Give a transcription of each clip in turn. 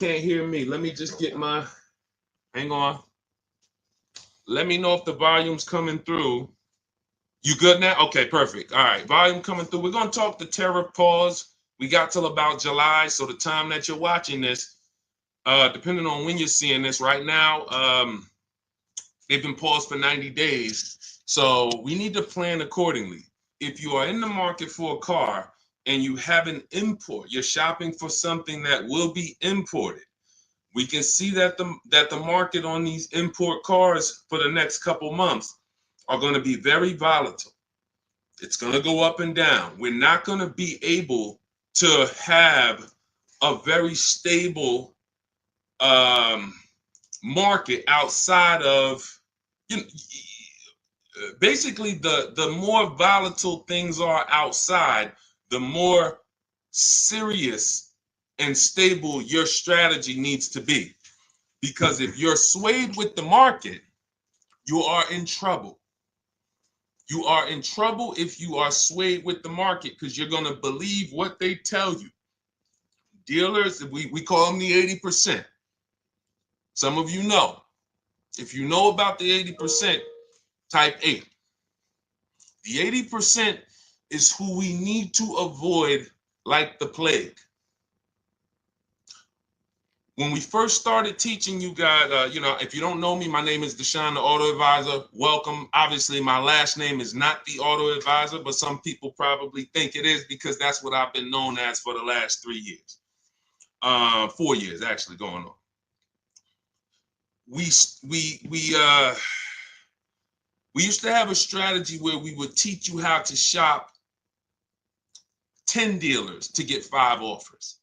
can't hear me. Let me just get my, hang on. Let me know if the volume's coming through. You good now? Okay, perfect. All right, volume coming through. We're going to talk the tariff pause. We got till about July, so the time that you're watching this, depending on when you're seeing this right now, they've been paused for 90 days. So we need to plan accordingly. If you are in the market for a car and you have an import, you're shopping for something that will be imported. We can see that the market on these import cars for the next couple months are going to be very volatile. It's going to go up and down. We're not going to be able to have a very stable market outside of, you know, basically the more volatile things are outside, the more serious and stable your strategy needs to be. Because if you're swayed with the market, you are in trouble. You are in trouble if you are swayed with the market, because you're going to believe what they tell you. Dealers, we call them the 80%. Some of you know. If you know about the 80%, type 8. The 80% is who we need to avoid like the plague. When we first started teaching you guys, if you don't know me, my name is Deshone the Auto Advisor. Welcome. Obviously, my last name is not the Auto Advisor, but some people probably think it is because that's what I've been known as for the last 3 years. 4 years, actually, going on. We used to have a strategy where we would teach you how to shop 10 dealers to get 5 offers.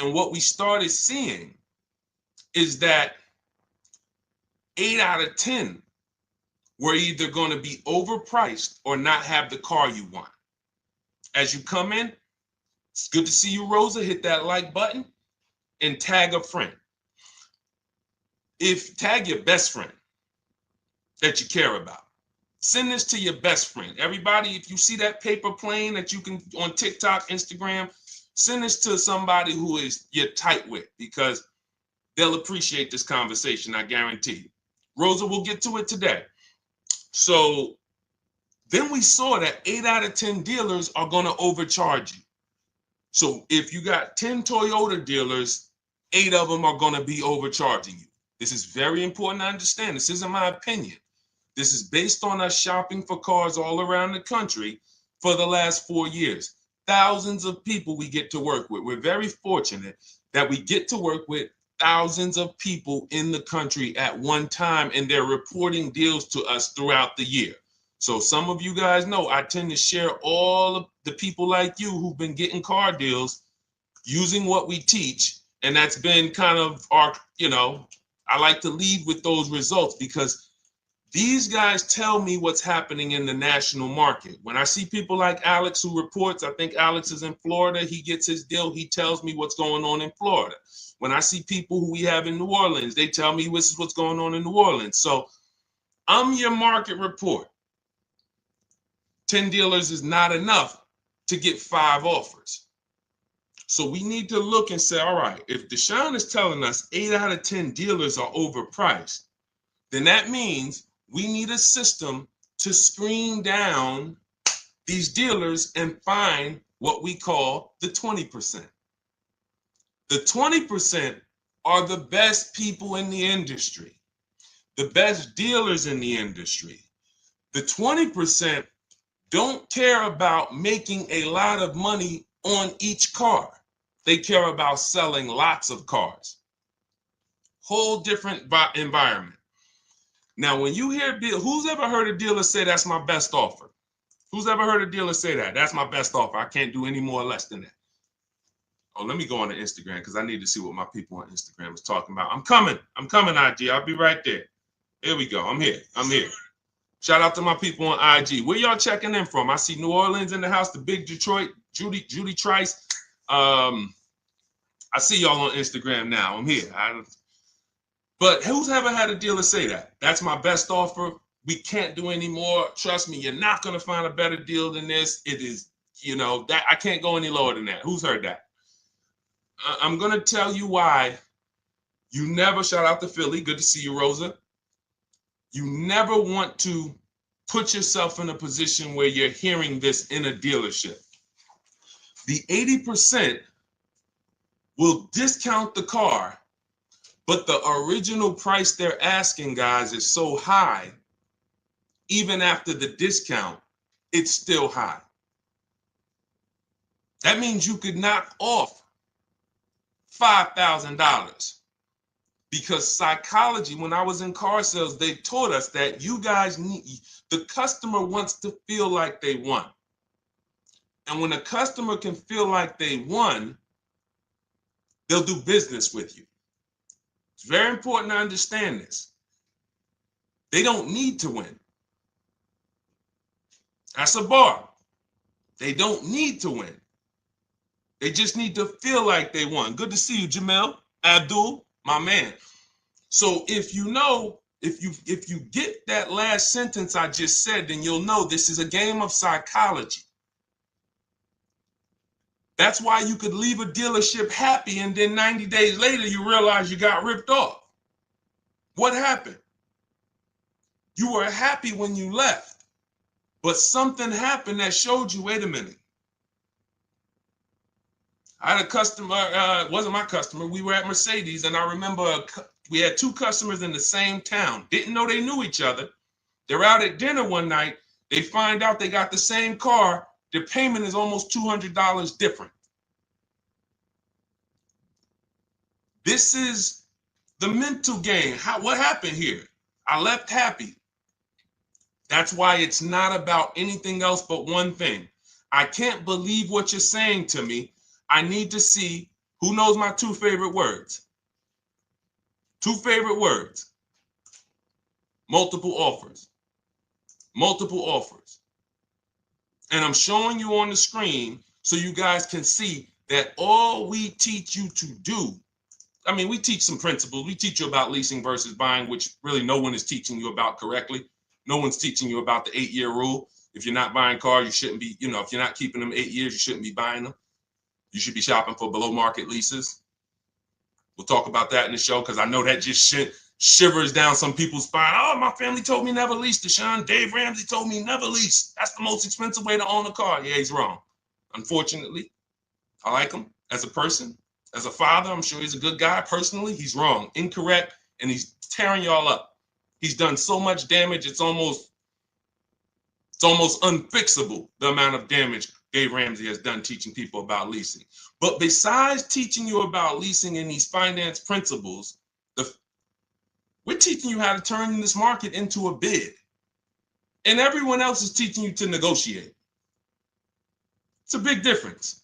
And what we started seeing is that 8 out of 10 were either going to be overpriced or not have the car you want. As you come in, it's good to see you, Rosa. Hit that like button and tag a friend. Tag your best friend that you care about. Send this to your best friend. Everybody, if you see that paper plane that you can on TikTok, Instagram, send this to somebody who is you're tight with, because they'll appreciate this conversation, I guarantee you. Rosa, we'll get to it today. So then we saw that 8 out of 10 dealers are going to overcharge you. So if you got 10 Toyota dealers, 8 of them are going to be overcharging you. This is very important to understand. This isn't my opinion. This is based on us shopping for cars all around the country for the last 4 years. Thousands of people we get to work with. We're very fortunate that we get to work with thousands of people in the country at one time, and they're reporting deals to us throughout the year. So some of you guys know I tend to share all of the people like you who've been getting car deals using what we teach. And that's been kind of our, I like to lead with those results because these guys tell me what's happening in the national market. When I see people like Alex who reports, I think Alex is in Florida, he gets his deal, he tells me what's going on in Florida. When I see people who we have in New Orleans, they tell me this is what's going on in New Orleans. So I'm your market report. 10 dealers is not enough to get 5 offers. So we need to look and say, all right, if Deshone is telling us 8 out of 10 dealers are overpriced, then that means we need a system to screen down these dealers and find what we call the 20%. The 20% are the best people in the industry, the best dealers in the industry. The 20% don't care about making a lot of money on each car. They care about selling lots of cars. Whole different environment. Now, when you hear who's ever heard a dealer say that's my best offer? Who's ever heard a dealer say that? That's my best offer. I can't do any more or less than that. Oh, let me go on to Instagram because I need to see what my people on Instagram is talking about. I'm coming, IG. I'll be right there. Here we go. I'm here. Shout out to my people on IG. Where y'all checking in from? I see New Orleans in the house, the big Detroit, Judy Trice. I see y'all on Instagram now. I'm here. But who's ever had a dealer say that? That's my best offer. We can't do any more. Trust me, you're not going to find a better deal than this. It is, that I can't go any lower than that. Who's heard that? I'm going to tell you why You never, shout out to Philly, good to see you, Rosa. You never want to put yourself in a position where you're hearing this in a dealership. The 80% will discount the car, but the original price they're asking, guys, is so high, even after the discount, it's still high. That means you could knock off $5,000. Because psychology, when I was in car sales, they taught us that you guys need, the customer wants to feel like they won. And when a customer can feel like they won, they'll do business with you. It's very important to understand this. They don't need to win. That's a bar. They don't need to win. They just need to feel like they won. Good to see you, Jamel, Abdul, my man. So if you know, if you get that last sentence I just said, then you'll know this is a game of psychology. That's why you could leave a dealership happy and then 90 days later you realize you got ripped off. What happened? You were happy when you left, but something happened that showed you, wait a minute. I had a customer, it wasn't my customer, we were at Mercedes, and I remember we had two customers in the same town, didn't know they knew each other. They're out at dinner one night, they find out they got the same car, their payment is almost $200 different. This is the mental game. What happened here? I left happy. That's why it's not about anything else but one thing. I can't believe what you're saying to me. I need to see who knows my two favorite words. Two favorite words. Multiple offers. Multiple offers. And I'm showing you on the screen so you guys can see that all we teach you to do, I mean, we teach some principles. We teach you about leasing versus buying, which really no one is teaching you about correctly. No one's teaching you about the 8-year rule. If you're not buying cars, you shouldn't be, if you're not keeping them 8 years, you shouldn't be buying them. You should be shopping for below market leases. We'll talk about that in the show because I know that just shivers down some people's spine. Oh, my family told me never lease, Deshone. Dave Ramsey told me never lease. That's the most expensive way to own a car. Yeah, he's wrong. Unfortunately, I like him as a person, as a father. I'm sure he's a good guy. Personally, he's wrong, incorrect, and he's tearing y'all up. He's done so much damage, it's almost unfixable, the amount of damage Dave Ramsey has done teaching people about leasing. But besides teaching you about leasing and these finance principles, we're teaching you how to turn this market into a bid. And everyone else is teaching you to negotiate. It's a big difference.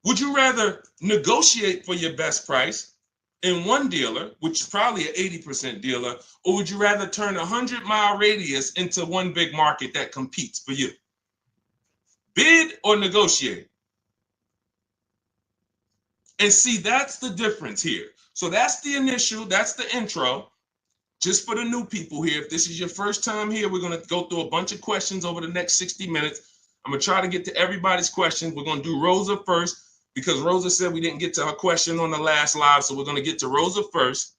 Would you rather negotiate for your best price in one dealer, which is probably an 80% dealer, or would you rather turn a 100-mile radius into one big market that competes for you? Bid or negotiate? And see, that's the difference here. So that's the initial, that's the intro. Just for the new people here, if this is your first time here, we're going to go through a bunch of questions over the next 60 minutes. I'm going to try to get to everybody's questions. We're going to do Rosa first because Rosa said we didn't get to her question on the last live. So we're going to get to Rosa first.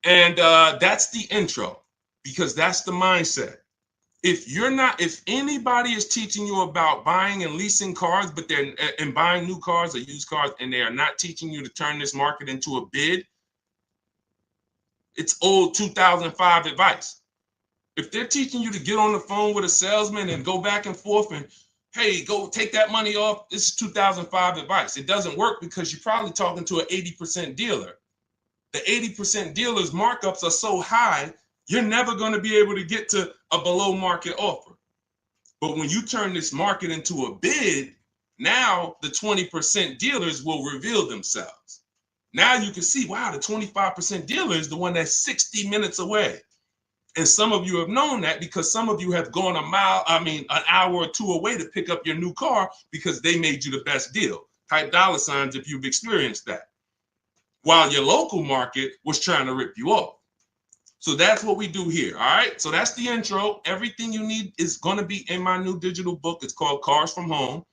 And that's the intro because that's the mindset. If anybody is teaching you about buying and leasing cars, but they're and buying new cars or used cars, and they are not teaching you to turn this market into a bid, it's old 2005 advice. If they're teaching you to get on the phone with a salesman and go back and forth and, hey, go take that money off, this is 2005 advice. It doesn't work because you're probably talking to an 80% dealer. The 80% dealers' markups are so high, you're never going to be able to get to a below market offer. But when you turn this market into a bid, now the 20% dealers will reveal themselves. Now you can see, wow, the 25% dealer is the one that's 60 minutes away. And some of you have known that because some of you have gone an hour or two away to pick up your new car because they made you the best deal. Type dollar signs if you've experienced that. While your local market was trying to rip you off. So that's what we do here, all right? So that's the intro. Everything you need is going to be in my new digital book. It's called Cars from Home.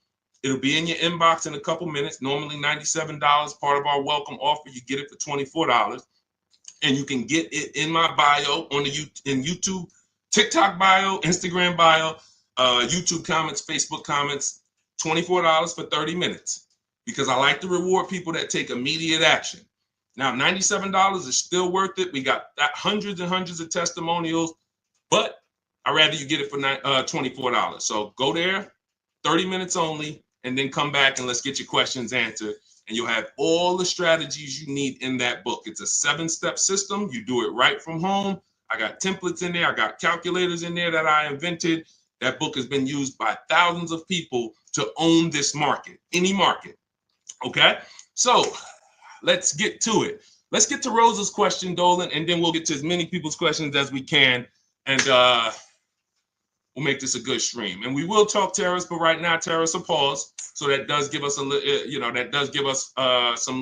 It'll be in your inbox in a couple minutes. Normally $97, part of our welcome offer. You get it for $24. And you can get it in my bio on the in YouTube, TikTok bio, Instagram bio, YouTube comments, Facebook comments, $24 for 30 minutes, because I like to reward people that take immediate action. Now, $97 is still worth it. We got hundreds and hundreds of testimonials, but I'd rather you get it for $24. So go there, 30 minutes only, and then come back and let's get your questions answered. And you'll have all the strategies you need in that book. It's a 7-step system. You do it right from home. I got templates in there. I got calculators in there that I invented. That book has been used by thousands of people to own this market, any market. Okay, so let's get to it. Let's get to Rosa's question, Dolan, and then we'll get to as many people's questions as we can. And we'll make this a good stream. And we will talk tariffs, but right now tariffs are paused. So that does give us some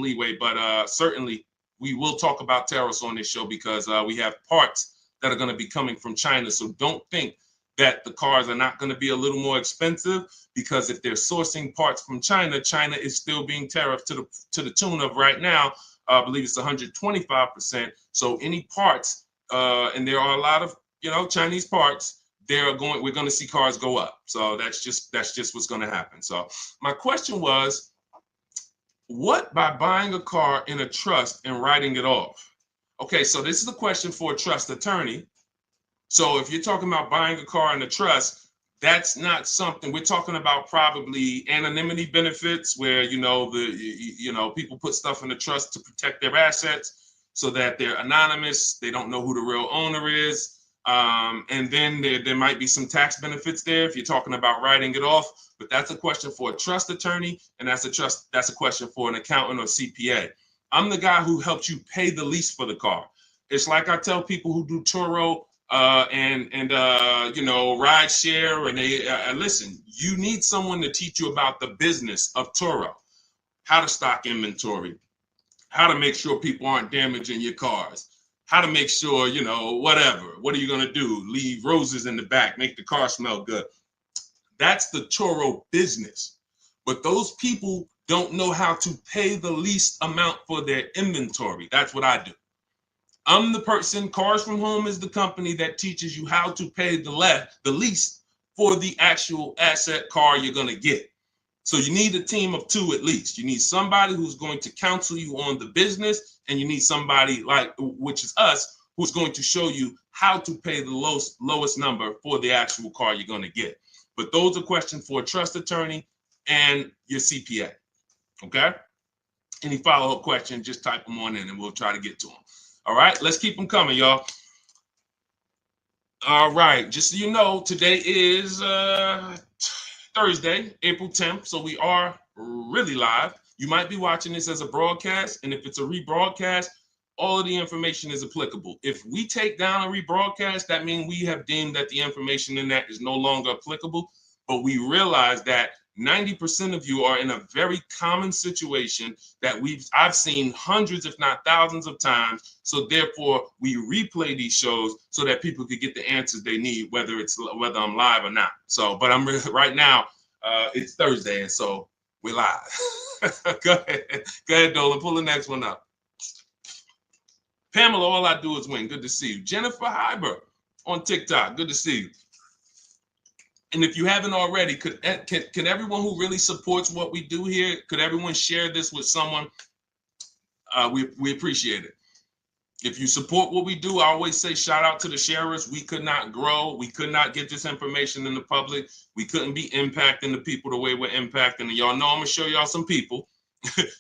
leeway, but certainly we will talk about tariffs on this show because we have parts that are going to be coming from China. So don't think that the cars are not going to be a little more expensive, because if they're sourcing parts from China, China is still being tariffed to the tune of right now, I believe it's 125%. So any parts, and there are a lot of Chinese parts, we're going to see cars go up. So that's just what's going to happen. So my question was, what by buying a car in a trust and writing it off? Okay, so this is a question for a trust attorney. So if you're talking about buying a car in a trust, that's not something we're talking about. Probably anonymity benefits, where people put stuff in the trust to protect their assets so that they're anonymous. They don't know who the real owner is. And then there might be some tax benefits there if you're talking about writing it off, but that's a question for a trust attorney, and that's a question for an accountant or CPA. I'm the guy who helps you pay the lease for the car. It's like I tell people who do Turo and ride share, and they listen, you need someone to teach you about the business of Turo, how to stock inventory, how to make sure people aren't damaging your cars, how to make sure, whatever. What are you going to do? Leave roses in the back, make the car smell good. That's the Turo business. But those people don't know how to pay the least amount for their inventory. That's what I do. I'm the person, Cars From Home is the company that teaches you how to pay the least for the actual asset car you're going to get. So you need a team of 2 at least. You need somebody who's going to counsel you on the business, and you need somebody which is us, who's going to show you how to pay the lowest number for the actual car you're going to get. But those are questions for a trust attorney and your CPA. Okay? Any follow-up questions, just type them on in and we'll try to get to them. All right, let's keep them coming, y'all. All right, just so you know, today is Thursday, April 10th, so we are really live. You might be watching this as a broadcast, and if it's a rebroadcast, all of the information is applicable. If we take down a rebroadcast, that means we have deemed that the information in that is no longer applicable, but we realize that 90% of you are in a very common situation that I've seen hundreds, if not thousands of times. So therefore, we replay these shows so that people could get the answers they need, whether I'm live or not. So, but right now, it's Thursday, and so we're live. Go ahead, Dolan. Pull the next one up. Pamela, all I do is win. Good to see you. Jennifer Hyber on TikTok. Good to see you. And if you haven't already, could everyone who really supports what we do here, could everyone share this with someone? We appreciate it. If you support what we do, I always say shout out to the sharers. We could not grow. We could not get this information in the public. We couldn't be impacting the people the way we're impacting. And y'all know I'm going to show y'all some people.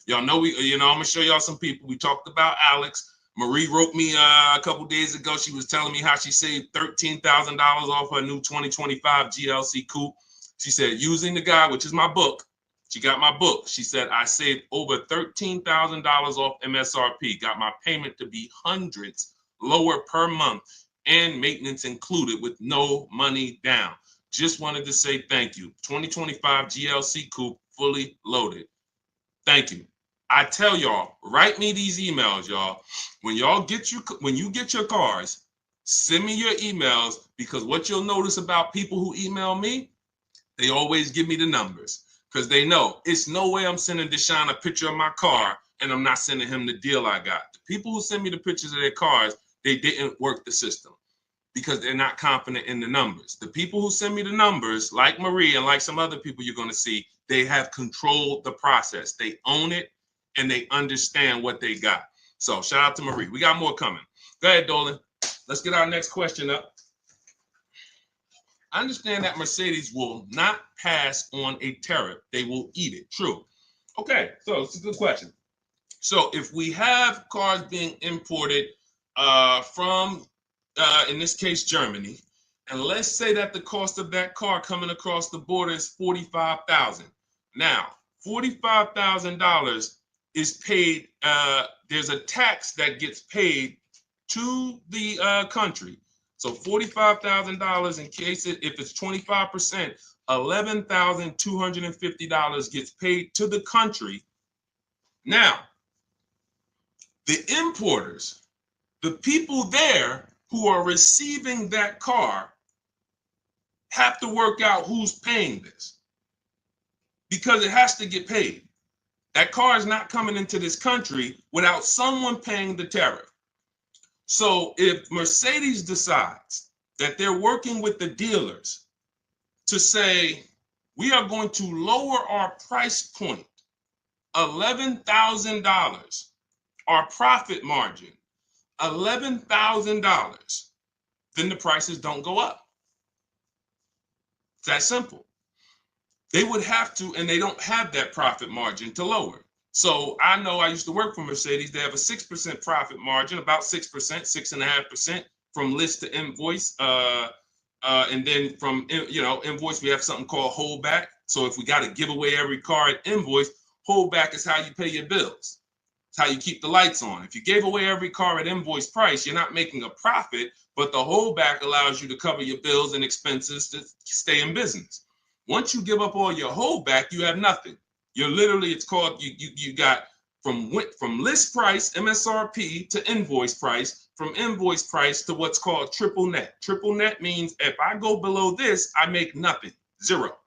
Y'all know I'm going to show y'all some people. We talked about Alex. Marie wrote me a couple days ago. She was telling me how she saved $13,000 off her new 2025 GLC coupe. She said, using the guide, which is my book. She got my book. She said, I saved over $13,000 off MSRP. Got my payment to be hundreds lower per month and maintenance included with no money down. Just wanted to say thank you. 2025 GLC coupe fully loaded. Thank you. I tell y'all, write me these emails, y'all. When you get your cars, send me your emails, because what you'll notice about people who email me, they always give me the numbers. because they know it's no way I'm sending Deshone a picture of my car and I'm not sending him the deal I got. The people who send me the pictures of their cars, they didn't work the system because they're not confident in the numbers. The people who send me the numbers, like Marie and like some other people you're going to see, they have controlled the process. They own it and they understand what they got. So shout out to Marie. We got more coming. Go ahead, Dolan. Let's get our next question up. I understand that Mercedes will not pass on a tariff. They will eat it. True. Okay, so it's a good question. So if we have cars being imported from, in this case, Germany, and let's say that the cost of that car coming across the border is $45,000. Now, $45,000 is paid. There's a tax that gets paid to the country. So $45,000 in case if it's 25%, $11,250 gets paid to the country. Now, the importers, the people there who are receiving that car, have to work out who's paying this because it has to get paid. That car is not coming into this country without someone paying the tariff. So if Mercedes decides that they're working with the dealers to say, we are going to lower our price point, $11,000, our profit margin, $11,000, then the prices don't go up. It's that simple. They would have to, and they don't have that profit margin to lower. So I know I used to work for Mercedes. They have a 6% profit margin, about 6%, 6.5% from list to invoice. And then from, invoice, we have something called holdback. So if we got to give away every car at invoice, holdback is how you pay your bills. It's how you keep the lights on. If you gave away every car at invoice price, you're not making a profit, but the holdback allows you to cover your bills and expenses to stay in business. Once you give up all your holdback, you have nothing. You're literally, it's called, you got from list price, MSRP, to invoice price, from invoice price to what's called triple net. Triple net means if I go below this, I make nothing, zero.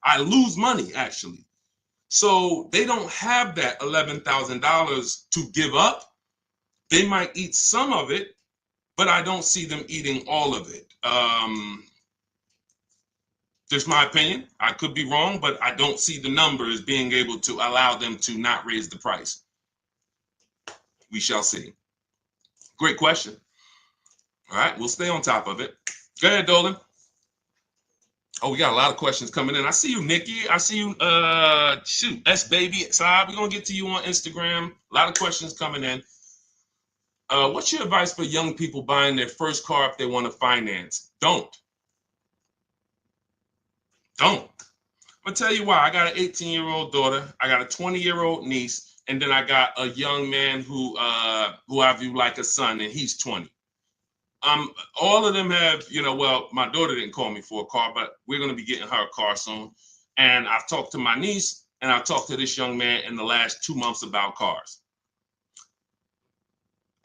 I lose money, actually. So they don't have that $11,000 to give up. They might eat some of it, but I don't see them eating all of it. Just my opinion. I could be wrong, but I don't see the numbers being able to allow them to not raise the price. We shall see. Great question. All right, we'll stay on top of it. Go ahead, Dolan. Oh, we got a lot of questions coming in. I see you, Nikki. I see you, S-Baby. Saab, we're going to get to you on Instagram. A lot of questions coming in. What's your advice for young people buying their first car if they want to finance? Don't. I'm gonna tell you why. I got an 18-year-old daughter, I got a 20-year-old niece, and then I got a young man who I view like a son, and he's 20. All of them have, well, my daughter didn't call me for a car, but we're gonna be getting her a car soon. And I've talked to my niece and I've talked to this young man in the last 2 months about cars.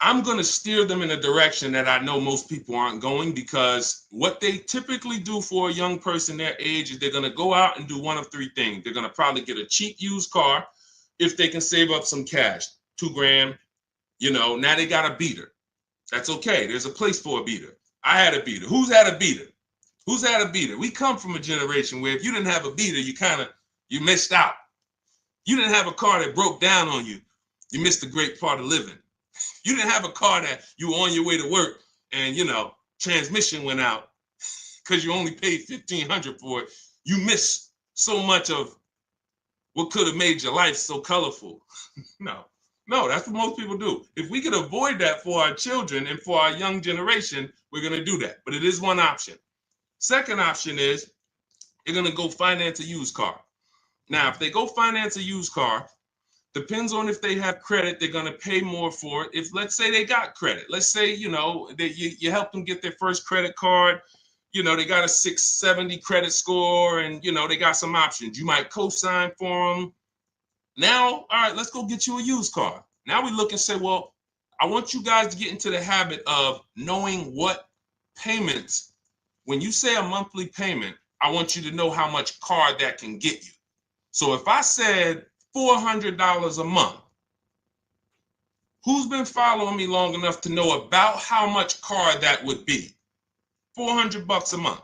I'm going to steer them in a direction that I know most people aren't going, because what they typically do for a young person their age is they're going to go out and do one of three things. They're going to probably get a cheap used car if they can save up some cash, $2,000. Now they got a beater. That's okay. There's a place for a beater. I had a beater. Who's had a beater? Who's had a beater? We come from a generation where if you didn't have a beater, you missed out. You didn't have a car that broke down on you, you missed a great part of living. You didn't have a car that you were on your way to work and, transmission went out because you only paid $1,500 for it. You missed so much of what could have made your life so colorful. No, that's what most people do. If we could avoid that for our children and for our young generation, we're going to do that. But it is one option. Second option is they're going to go finance a used car. Now, if they go finance a used car, depends on if they have credit, they're going to pay more for it. If, let's say, they got credit, let's say, that you help them get their first credit card, they got a 670 credit score and, they got some options. You might co-sign for them. Now, all right, let's go get you a used car. Now we look and say, well, I want you guys to get into the habit of knowing what payments, when you say a monthly payment, I want you to know how much car that can get you. So if I said $400 a month, who's been following me long enough to know about how much car that would be? $400 a month.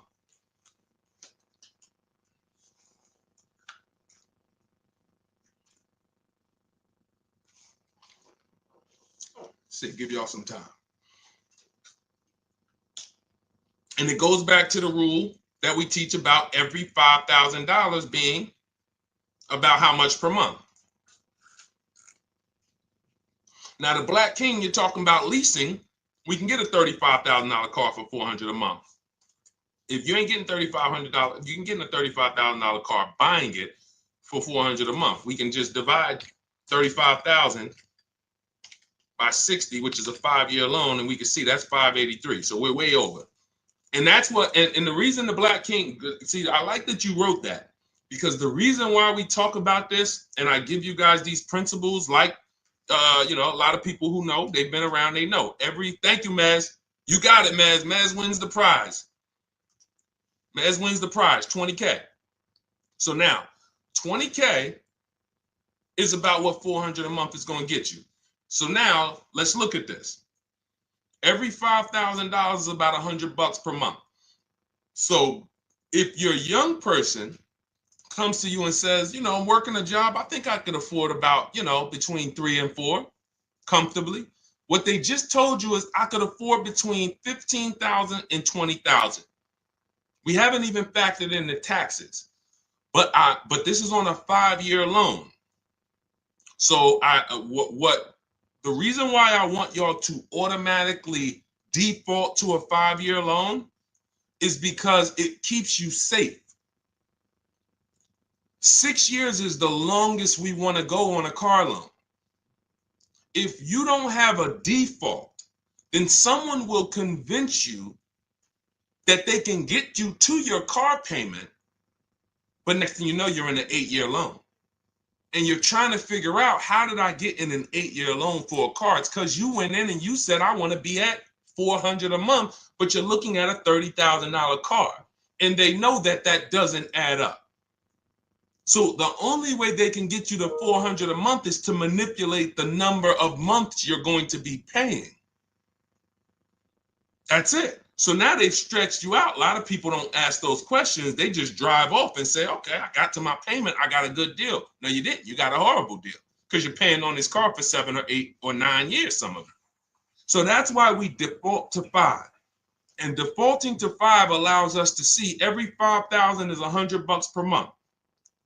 See, give y'all some time. And it goes back to the rule that we teach about every $5,000 being about how much per month. Now, the Black King, you're talking about leasing. We can get a $35,000 car for $400 a month. If you ain't getting $3,500, you can get a $35,000 car buying it for $400 a month. We can just divide 35,000 by 60, which is a 5-year loan, and we can see that's 583. So we're way over. And that's what, and the reason the Black King, see, I like that you wrote that, because the reason why we talk about this, and I give you guys these principles, like, a lot of people who know, they've been around, they know. Thank you, Maz. You got it, Maz. Maz wins the prize. Maz wins the prize, 20K. So now, 20K is about what $400 a month is going to get you. So now, let's look at this. Every $5,000 is about $100 per month. So if your young person comes to you and says, I'm working a job, I think I could afford about, between 3 and 4 comfortably. What they just told you is I could afford between $15,000 and $20,000. We haven't even factored in the taxes, but this is on a 5-year loan. So the reason why I want y'all to automatically default to a 5-year loan is because it keeps you safe. 6 years is the longest we want to go on a car loan. If you don't have a default, then someone will convince you that they can get you to your car payment, but next thing you know, you're in an 8-year loan. And you're trying to figure out, how did I get in an 8-year loan for a car? It's because you went in and you said, I want to be at $400 a month, but you're looking at a $30,000 car. And they know that that doesn't add up. So the only way they can get you to $400 a month is to manipulate the number of months you're going to be paying. That's it. So now they've stretched you out. A lot of people don't ask those questions. They just drive off and say, okay, I got to my payment. I got a good deal. No, you didn't. You got a horrible deal because you're paying on this car for 7 or 8 or 9 years, some of them. So that's why we default to 5. And defaulting to 5 allows us to see every $5,000 is $100 per month.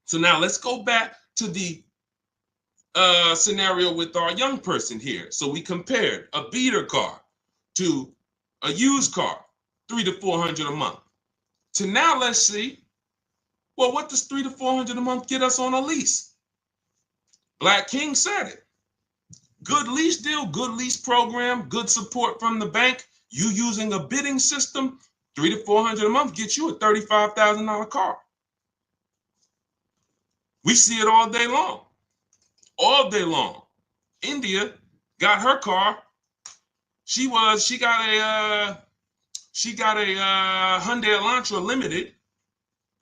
So now let's go back to the scenario with our young person here. So we compared a beater car to a used car, $300 to $400 a month. So now let's see, well, what does $300 to $400 a month get us on a lease? Black King said it. Good lease deal, good lease program, good support from the bank. You using a bidding system, $300 to $400 a month gets you a $35,000 car. We see it all day long. All day long. India got her car. She got a Hyundai Elantra Limited.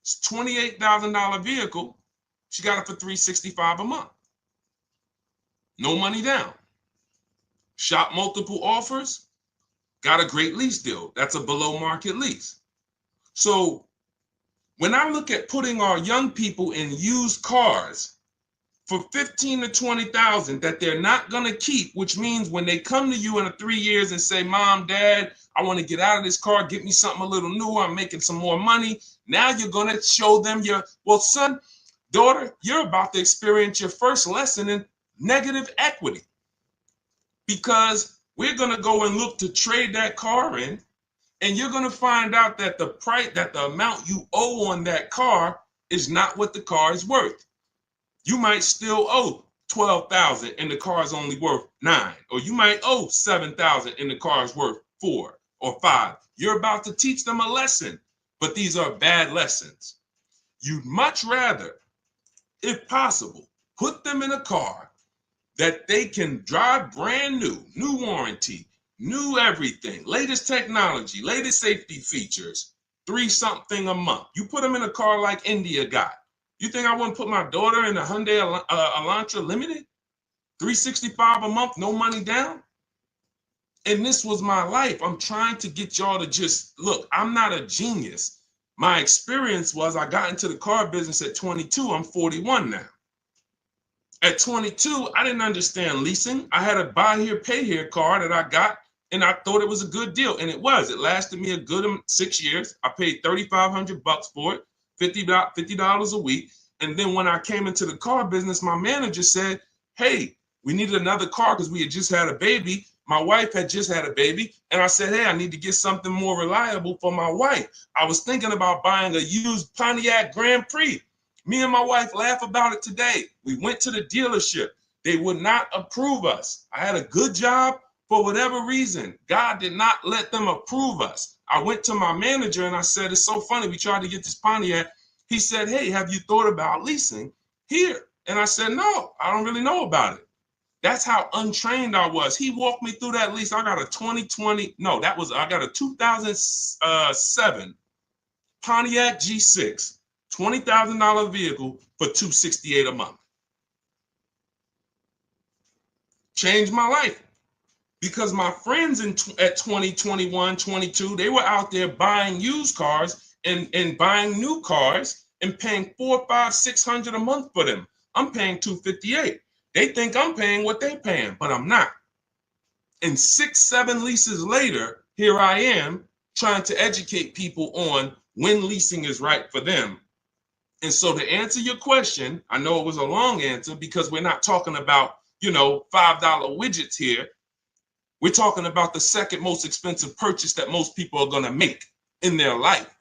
It's $28,000 vehicle. She got it for $365 a month. No money down. Shop multiple offers. Got a great lease deal. That's a below market lease. So when I look at putting our young people in used cars for $15,000 to $20,000 that they're not going to keep, which means when they come to you in 3 years and say, Mom, Dad, I want to get out of this car, get me something a little newer, I'm making some more money. Now you're going to show them well, son, daughter, you're about to experience your first lesson in negative equity, because we're going to go and look to trade that car in. And you're going to find out that the amount you owe on that car is not what the car is worth. You might still owe $12,000 and the car is only worth $9,000, or you might owe $7,000 and the car is worth $4,000 or $5,000. You're about to teach them a lesson, but these are bad lessons. You'd much rather, if possible, put them in a car that they can drive brand new warranty, new everything, latest technology, latest safety features, $3-something a month. You put them in a car like India got, You think I wouldn't put my daughter in a Hyundai Elantra Limited? $365 a month, no money down? And this was my life. I'm trying to get y'all to just look. I'm not a genius. My experience was I got into the car business at 22. I'm 41 now. At 22, I didn't understand leasing. I had a buy here, pay here car that I got, and I thought it was a good deal. And it was. It lasted me a good 6 years. I paid $3,500 for it, $50 a week. And then when I came into the car business, my manager said, hey, we needed another car because we had just had a baby. My wife had just had a baby. And I said, hey, I need to get something more reliable for my wife. I was thinking about buying a used Pontiac Grand Prix. Me and my wife laugh about it today. We went to the dealership. They would not approve us. I had a good job. For whatever reason, God did not let them approve us. I went to my manager and I said, it's so funny. We tried to get this Pontiac. He said, hey, have you thought about leasing here? And I said, no, I don't really know about it. That's how untrained I was. He walked me through that lease. I got a 2020. No, I got a 2007 Pontiac G6, $20,000 vehicle for $268 a month. Changed my life. Because my friends at 20, 21, 22, they were out there buying used cars and buying new cars and paying $400, $500, $600 a month for them. I'm paying $258. They think I'm paying what they're paying, but I'm not. And 6, 7 leases later, here I am trying to educate people on when leasing is right for them. And so to answer your question, I know it was a long answer because we're not talking about, $5 widgets here. We're talking about the second most expensive purchase that most people are going to make in their life.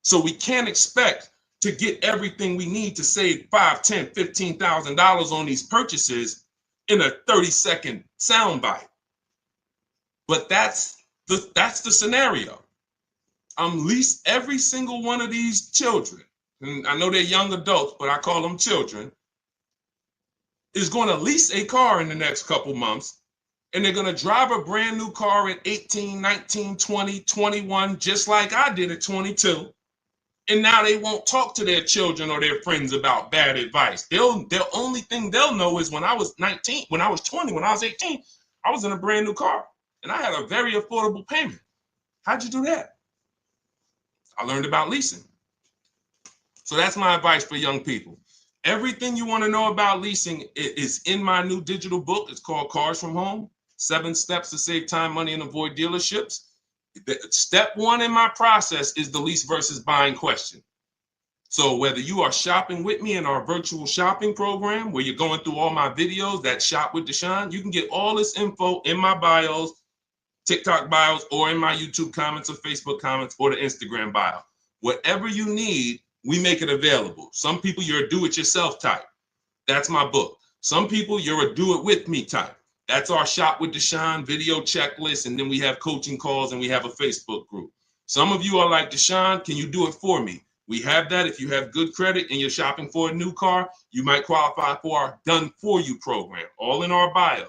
So we can't expect to get everything we need to save $5,000, $10,000, $15,000 on these purchases in a 30-second soundbite. But that's the scenario. I'm leased every single one of these children, and I know they're young adults, but I call them children, is going to lease a car in the next couple months. And they're going to drive a brand new car at 18, 19, 20, 21, just like I did at 22. And now they won't talk to their children or their friends about bad advice. The only thing they'll know is when I was 19, when I was 20, when I was 18, I was in a brand new car and I had a very affordable payment. How'd you do that? I learned about leasing. So that's my advice for young people. Everything you want to know about leasing is in my new digital book. It's called Cars from Home. 7 Steps to Save Time, Money, and Avoid Dealerships. Step 1 in my process is the lease versus buying question. So whether you are shopping with me in our virtual shopping program, where you're going through all my videos, that Shop with Deshone, you can get all this info in my bios, TikTok bios, or in my YouTube comments or Facebook comments or the Instagram bio. Whatever you need, we make it available. Some people, you're a do-it-yourself type. That's my book. Some people, you're a do-it-with-me type. That's our Shop with Deshone video checklist, and then we have coaching calls, and we have a Facebook group. Some of you are like, Deshone, can you do it for me? We have that. If you have good credit and you're shopping for a new car, you might qualify for our Done For You program, all in our bio.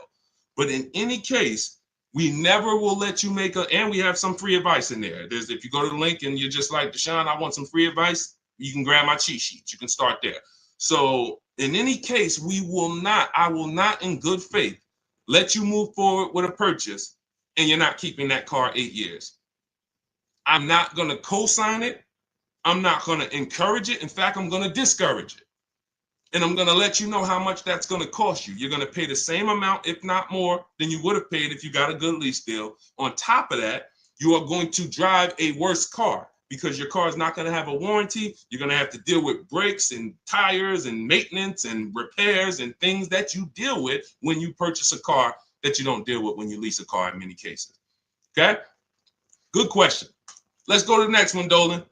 But in any case, we never will let you and we have some free advice in there. If you go to the link and you're just like, Deshone, I want some free advice, you can grab my cheat sheets. You can start there. So in any case, I will not in good faith let you move forward with a purchase and you're not keeping that car 8 years. I'm not going to co-sign it. I'm not going to encourage it. In fact, I'm going to discourage it. And I'm going to let you know how much that's going to cost you. You're going to pay the same amount, if not more, than you would have paid if you got a good lease deal. On top of that, you are going to drive a worse car because your car is not going to have a warranty. You're going to have to deal with brakes and tires and maintenance and repairs and things that you deal with when you purchase a car that you don't deal with when you lease a car in many cases. Okay? Good question. Let's go to the next one, Dolan.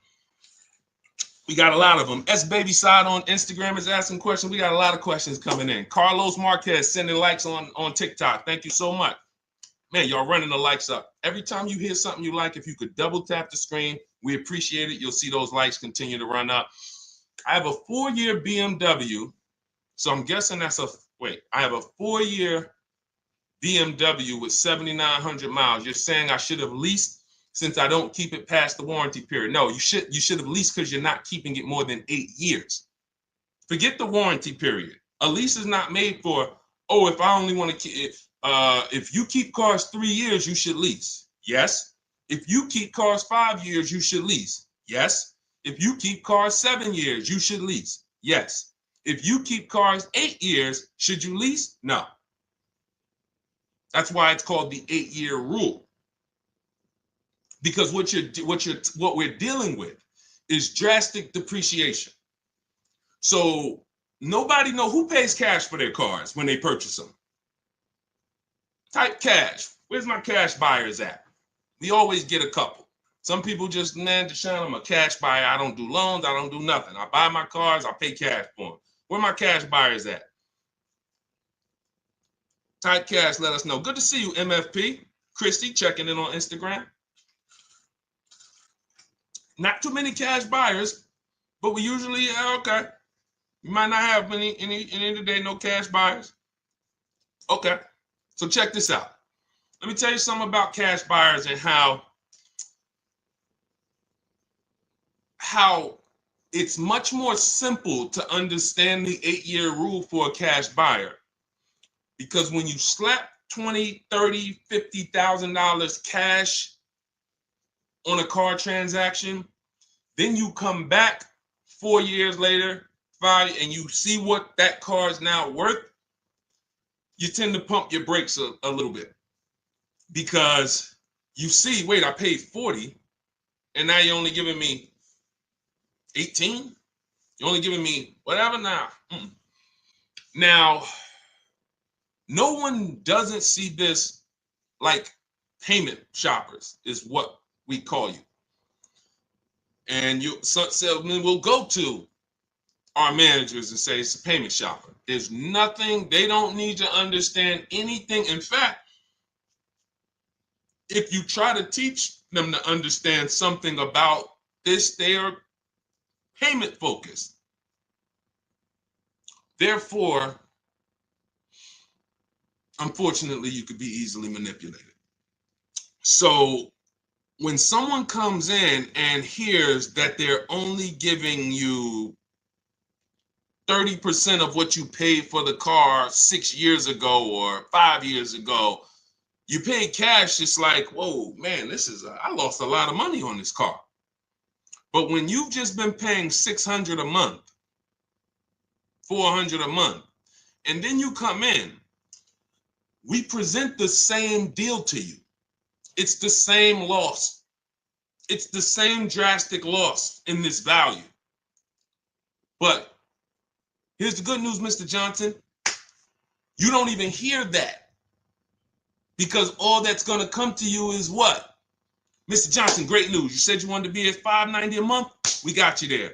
We got a lot of them. S Baby Side on Instagram is asking questions. We got a lot of questions coming in. Carlos Marquez sending likes on TikTok. Thank you so much. Man, y'all running the likes up. Every time you hear something you like, if you could double tap the screen, we appreciate it. You'll see those likes continue to run up. I have a 4-year BMW. So I'm guessing I have a 4-year BMW with 7,900 miles. You're saying I should have leased since I don't keep it past the warranty period. No, you should have leased because you're not keeping it more than 8 years. Forget the warranty period. A lease is not made for, oh, if I only want to, if you keep cars 3 years, you should lease. Yes. If you keep cars 5 years, you should lease. Yes. If you keep cars 7 years, you should lease. Yes. If you keep cars 8 years, should you lease? No. That's why it's called the 8-year rule. Because what we're dealing with is drastic depreciation. So nobody know who pays cash for their cars when they purchase them. Type cash. Where's my cash buyers at? We always get a couple. Some people just, man, Deshone, I'm a cash buyer. I don't do loans. I don't do nothing. I buy my cars. I pay cash for them. Where my cash buyers at? Type cash. Let us know. Good to see you, MFP. Christy, checking in on Instagram. Not too many cash buyers, but we usually, okay. You might not have any today, no cash buyers. Okay. So check this out. Let me tell you something about cash buyers and how it's much more simple to understand the 8-year rule for a cash buyer. Because when you slap $20, $30, $50,000 cash on a car transaction, then you come back 4 years later, 5, and you see what that car is now worth, you tend to pump your brakes a little bit. Because you see, wait, I paid 40, and now you're only giving me 18? You're only giving me whatever now. Now, no one doesn't see this like payment shoppers is what we call you. And so we'll go to our managers and say it's a payment shopper. There's nothing, they don't need to understand anything. In fact, if you try to teach them to understand something about this, they are payment focused. Therefore, unfortunately, you could be easily manipulated. So when someone comes in and hears that they're only giving you 30% of what you paid for the car 6 years ago or 5 years ago, you paid cash, it's like, whoa, man, I lost a lot of money on this car. But when you've just been paying $600 a month, $400 a month, and then you come in, we present the same deal to you. It's the same loss. It's the same drastic loss in this value. But here's the good news, Mr. Johnson. You don't even hear that. Because all that's going to come to you is what? Mr. Johnson, great news. You said you wanted to be at $590 a month. We got you there.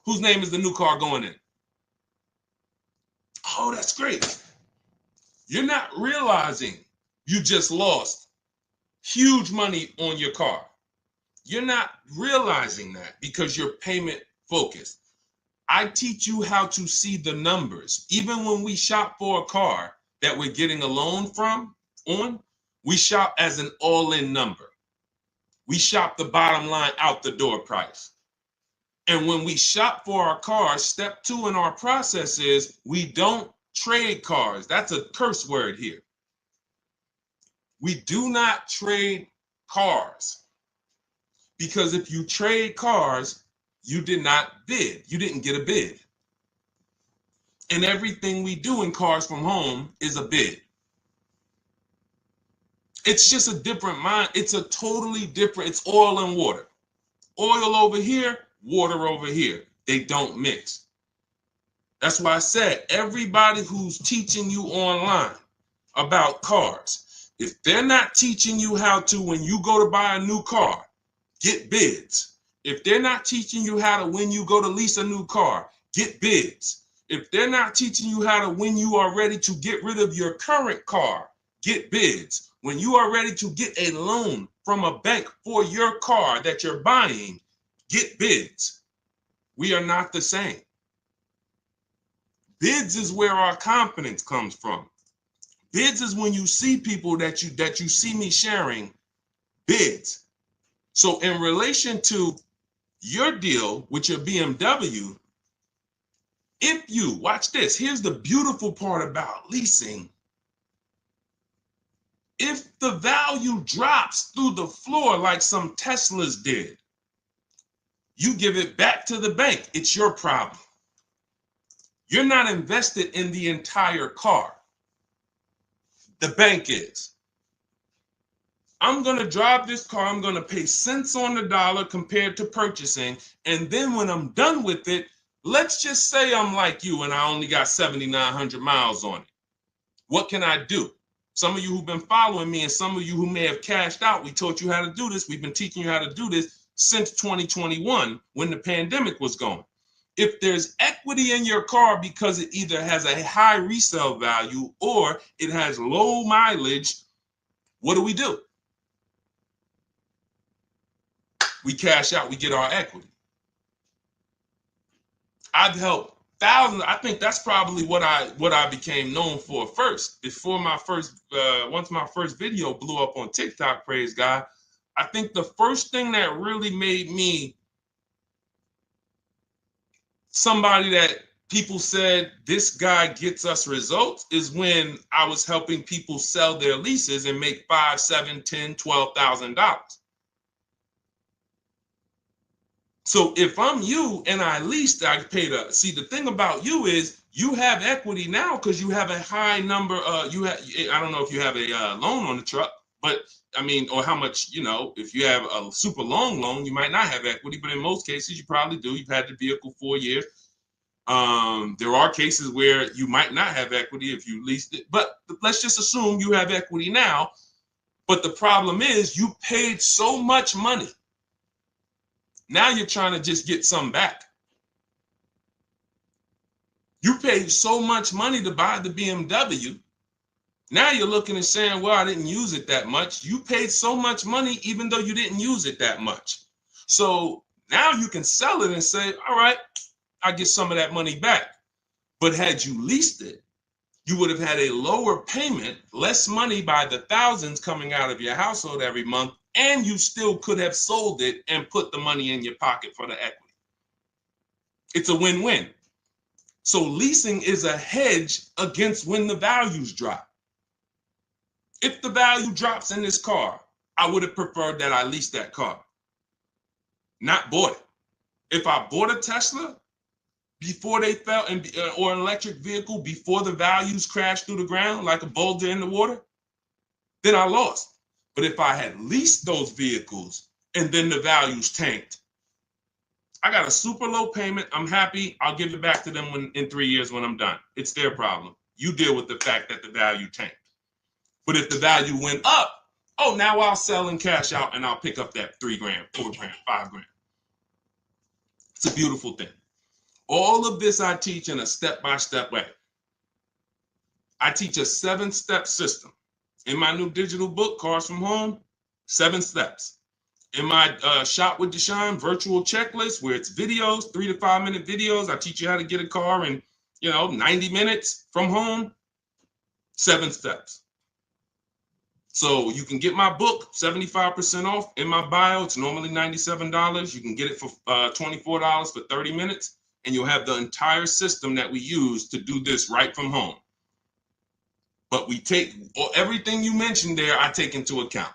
Whose name is the new car going in? Oh, that's great. You're not realizing you just lost huge money on your car. You're not realizing that because you're payment focused. I teach you how to see the numbers. Even when we shop for a car that we're getting a loan on, we shop as an all-in number. We shop the bottom line out the door price. And when we shop for our cars, step 2 in our process is we don't trade cars. That's a curse word here. We do not trade cars. Because if you trade cars, you did not bid. You didn't get a bid. And everything we do in Cars from Home is a bid. It's just a different mind. It's a totally different, it's oil and water. Oil over here, water over here. They don't mix. That's why I said everybody who's teaching you online about cars, if they're not teaching you how to, when you go to buy a new car, get bids. If they're not teaching you how to, when you go to lease a new car, get bids. If they're not teaching you how to, when you are ready to get rid of your current car, get bids. When you are ready to get a loan from a bank for your car that you're buying, get bids. We are not the same. Bids is where our confidence comes from. Bids is when you see people that you see me sharing bids. So in relation to your deal with your BMW, If you, watch this, here's the beautiful part about leasing. If the value drops through the floor like some Teslas did, you give it back to the bank. It's your problem. You're not invested in the entire car. The bank is. I'm going to drive this car. I'm going to pay cents on the dollar compared to purchasing. And then when I'm done with it, let's just say I'm like you and I only got 7,900 miles on it. What can I do? Some of you who've been following me and some of you who may have cashed out, we taught you how to do this. We've been teaching you how to do this since 2021 when the pandemic was going. If there's equity in your car because it either has a high resale value or it has low mileage, what do? We cash out, we get our equity. I've helped thousands. I think that's probably what I became known for first. Before my first, once my first video blew up on TikTok, praise God, I think the first thing that really made me somebody that people said this guy gets us results is when I was helping people sell their leases and make $5,000, $7,000, $10,000, $12,000. So if I'm you and I leased, I paid a. See, the thing about you is you have equity now because you have a high number. I don't know if you have a loan on the truck, but I mean, or how much, if you have a super long loan, you might not have equity, but in most cases you probably do. You've had the vehicle 4 years. There are cases where you might not have equity if you leased it, but let's just assume you have equity now. But the problem is you paid so much money. Now you're trying to just get some back. You paid so much money to buy the BMW. Now you're looking and saying, well, I didn't use it that much. You paid so much money even though you didn't use it that much. So now you can sell it and say, all right, I get some of that money back. But had you leased it, you would have had a lower payment, less money by the thousands coming out of your household every month, and you still could have sold it and put the money in your pocket for the equity. It's a win-win. So leasing is a hedge against when the values drop. If the value drops in this car, I would have preferred that I leased that car, not bought it. If I bought a Tesla before they fell, or an electric vehicle before the values crashed through the ground like a boulder in the water, then I lost. But if I had leased those vehicles and then the values tanked, I got a super low payment. I'm happy. I'll give it back to them in 3 years when I'm done. It's their problem. You deal with the fact that the value tanked. But if the value went up, oh, now I'll sell and cash out and I'll pick up that $3 grand, $4 grand, $5 grand. It's a beautiful thing. All of this I teach in a step-by-step way. I teach a 7-step system. In my new digital book, Cars from Home, 7 steps. In my Shop with Deshone virtual checklist, where it's videos, 3 to 5 minute videos, I teach you how to get a car in, 90 minutes from home, 7 steps. So you can get my book 75% off in my bio. It's normally $97. You can get it for $24 for 30 minutes. And you'll have the entire system that we use to do this right from home. But we take everything you mentioned there, I take into account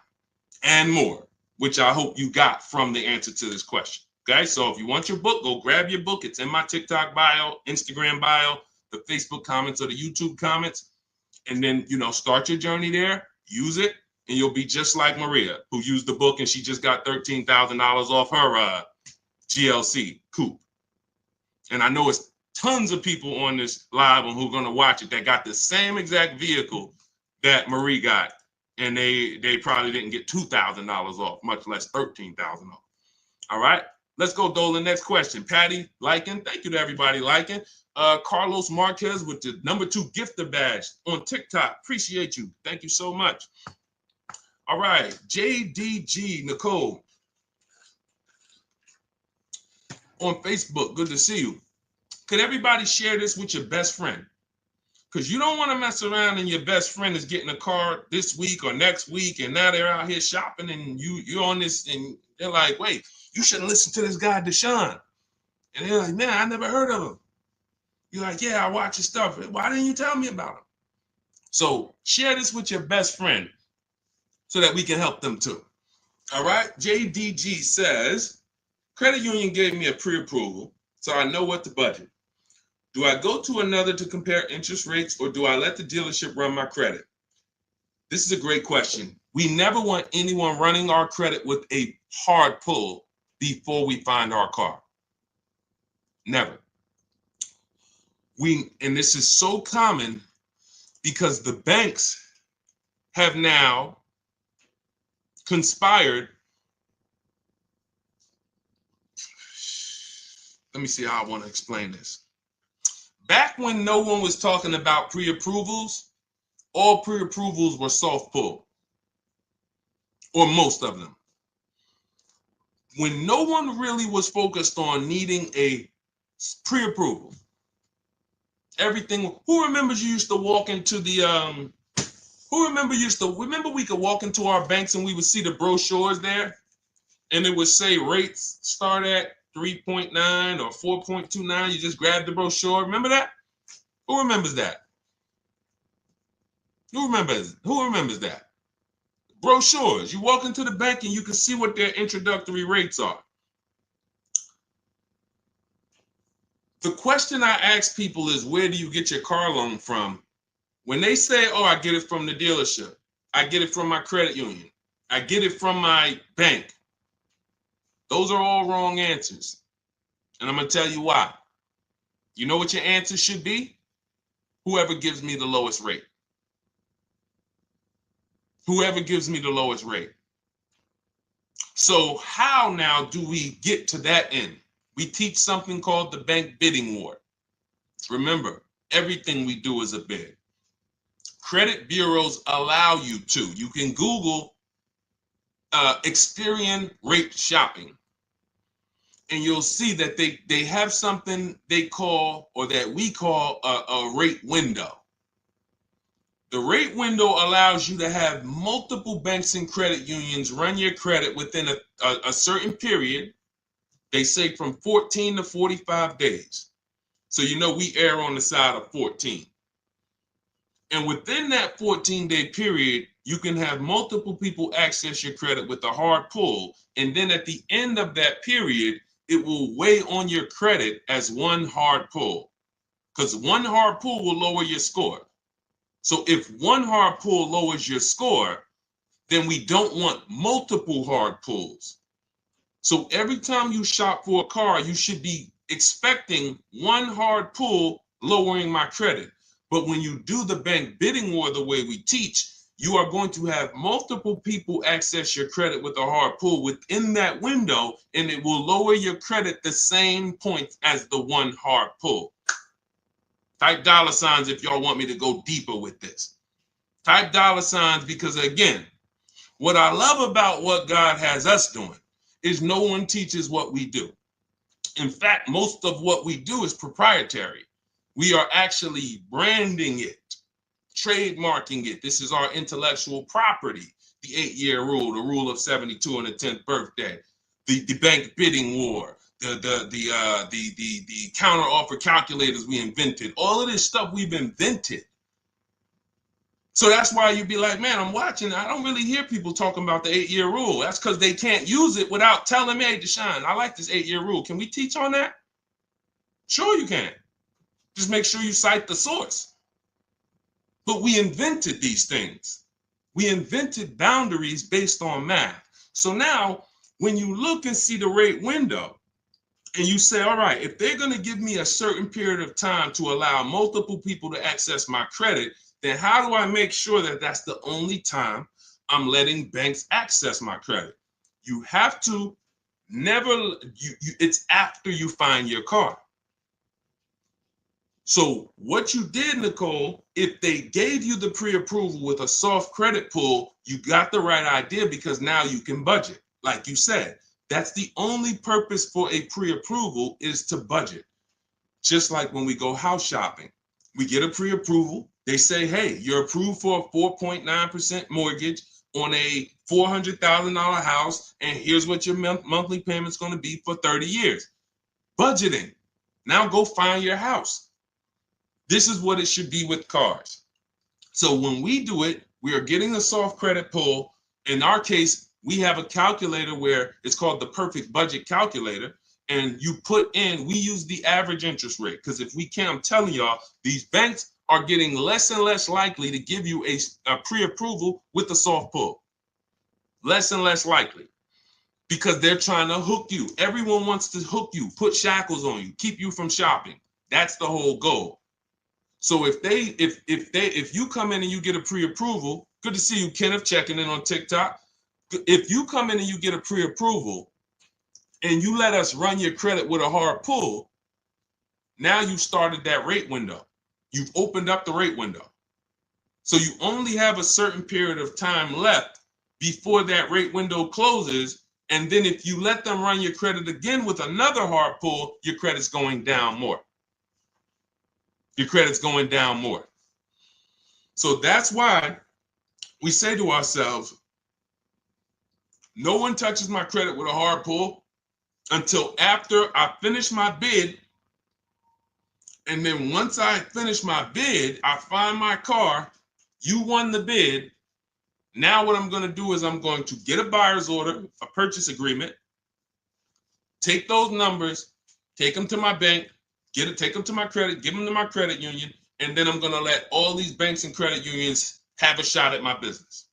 and more, which I hope you got from the answer to this question. Okay, so if you want your book, go grab your book. It's in my TikTok bio, Instagram bio, the Facebook comments or the YouTube comments. And then, start your journey there, use it, and you'll be just like Maria, who used the book and she just got $13,000 off her GLC coupe. And I know it's tons of people on this live who are going to watch it that got the same exact vehicle that Marie got. And they probably didn't get $2,000 off, much less $13,000 off. All right, let's go, Dolan. Next question. Patty liking. Thank you to everybody liking. Carlos Marquez with the #2 gifter badge on TikTok. Appreciate you. Thank you so much. All right, JDG Nicole on Facebook. Good to see you. Could everybody share this with your best friend? Because you don't want to mess around and your best friend is getting a car this week or next week, and now they're out here shopping and you're on this, and they're like, wait, you shouldn't listen to this guy, Deshone. And they're like, man, I never heard of him. You're like, yeah, I watch your stuff. Why didn't you tell me about them? So share this with your best friend so that we can help them too. All right. JDG says, credit union gave me a pre-approval, so I know what to budget. Do I go to another to compare interest rates, or do I let the dealership run my credit? This is a great question. We never want anyone running our credit with a hard pull before we find our car. Never. And this is so common because the banks have now conspired. Let me see how I want to explain this. Back when no one was talking about pre-approvals, all pre-approvals were soft pull, or most of them. When no one really was focused on needing a pre-approval, everything. Who remembers you used to walk into the remember we could walk into our banks and we would see the brochures there, and it would say rates start at 3.9 or 4.29. You just grab the brochure. Remember that? Who remembers that? Who remembers that? Brochures. You walk into the bank and you can see what their introductory rates are. The question I ask people is, where do you get your car loan from? When they say, oh, I get it from the dealership, I get it from my credit union, I get it from my bank, those are all wrong answers. And I'm going to tell you why. You know what your answer should be? Whoever gives me the lowest rate. Whoever gives me the lowest rate. So how now do we get to that end? We teach something called the bank bidding war. Remember, everything we do is a bid. Credit bureaus allow you to. You can Google Experian rate shopping, and you'll see that they have something they call, or that we call, a rate window. The rate window allows you to have multiple banks and credit unions run your credit within a certain period. They say from 14 to 45 days. So you know we err on the side of 14. And within that 14-day period, you can have multiple people access your credit with a hard pull. And then at the end of that period, it will weigh on your credit as one hard pull. Because one hard pull will lower your score. So if one hard pull lowers your score, then we don't want multiple hard pulls. So every time you shop for a car, you should be expecting one hard pull lowering my credit. But when you do the bank bidding war the way we teach, you are going to have multiple people access your credit with a hard pull within that window, and it will lower your credit the same points as the one hard pull. Type dollar signs if y'all want me to go deeper with this. Type dollar signs, because again, what I love about what God has us doing is no one teaches what we do. In fact, most of what we do is proprietary. We are actually branding it, trademarking it. This is our intellectual property. The 8-year rule, the rule of 72 on the 10th birthday, the bank bidding war, the counter offer calculators we invented. All of this stuff we've invented. So that's why you'd be like, man, I'm watching. I don't really hear people talking about the 8-year rule. That's because they can't use it without telling me, hey, Deshone, I like this 8-year rule. Can we teach on that? Sure you can. Just make sure you cite the source. But we invented these things. We invented boundaries based on math. So now when you look and see the rate window and you say, all right, if they're going to give me a certain period of time to allow multiple people to access my credit, then how do I make sure that that's the only time I'm letting banks access my credit? You have to it's after you find your car. So what you did, Nicole, if they gave you the pre-approval with a soft credit pull, you got the right idea, because now you can budget. Like you said, that's the only purpose for a pre-approval, is to budget. Just like when we go house shopping, we get a pre-approval. They say, hey, you're approved for a 4.9% mortgage on a $400,000 house, and here's what your monthly payment's going to be for 30 years. Budgeting. Now go find your house. This is what it should be with cars. So when we do it, we are getting a soft credit pull. In our case, we have a calculator where it's called the perfect budget calculator. And you put in, we use the average interest rate. Because if we can, I'm telling y'all, these banks are getting less and less likely to give you a pre-approval with a soft pull. Less and less likely. Because they're trying to hook you. Everyone wants to hook you, put shackles on you, keep you from shopping. That's the whole goal. So if you come in and you get a pre-approval, good to see you, Kenneth, checking in on TikTok. If you come in and you get a pre-approval and you let us run your credit with a hard pull, now you started that rate window. You've opened up the rate window. So you only have a certain period of time left before that rate window closes. And then if you let them run your credit again with another hard pull, your credit's going down more. Your credit's going down more. So that's why we say to ourselves, no one touches my credit with a hard pull until after I finish my bid. And then once I finish my bid, I find my car, you won the bid. Now what I'm going to do is I'm going to get a buyer's order, a purchase agreement, take those numbers, take them to my bank, take them to my credit, give them to my credit union, and then I'm going to let all these banks and credit unions have a shot at my business.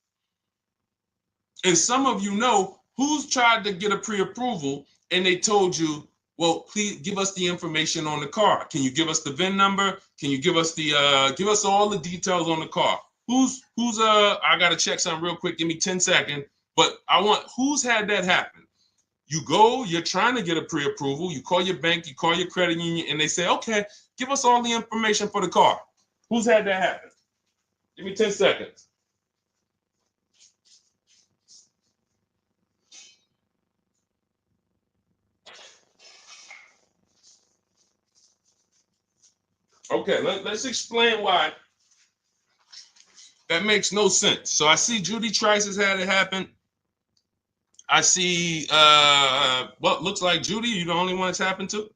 And some of you know who's tried to get a pre-approval and they told you, well, please give us the information on the car. Can you give us the VIN number? Can you give us give us all the details on the car? I got to check something real quick. Give me 10 seconds. But who's had that happen? You're trying to get a pre-approval. You call your bank, you call your credit union, and they say, okay, give us all the information for the car. Who's had that happen? Give me 10 seconds. Okay, let's explain why that makes no sense. So I see Judy Trice has had it happen. I see what looks like Judy, you're the only one it's happened to.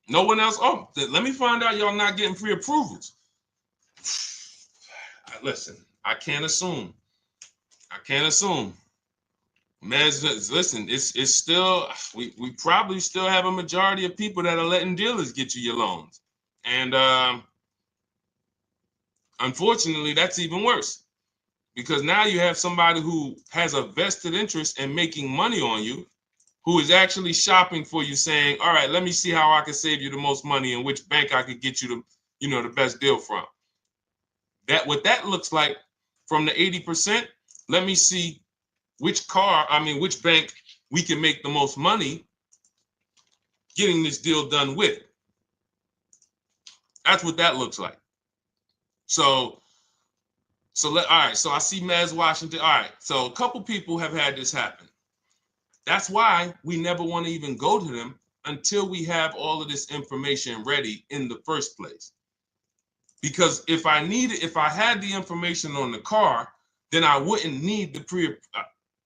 No one else. Oh, let me find out y'all not getting pre-approvals. Listen, I can't assume. Man, listen, it's still, we probably still have a majority of people that are letting dealers get you your loans. And unfortunately, that's even worse. Because now you have somebody who has a vested interest in making money on you, who is actually shopping for you, saying, all right, let me see how I can save you the most money and which bank I could get you the best deal from. What that looks like from the 80%, let me see which bank we can make the most money getting this deal done with. That's what that looks like. So I see Mez Washington. All right, so a couple people have had this happen. That's why we never want to even go to them until we have all of this information ready in the first place. Because if I had the information on the car, then I wouldn't need the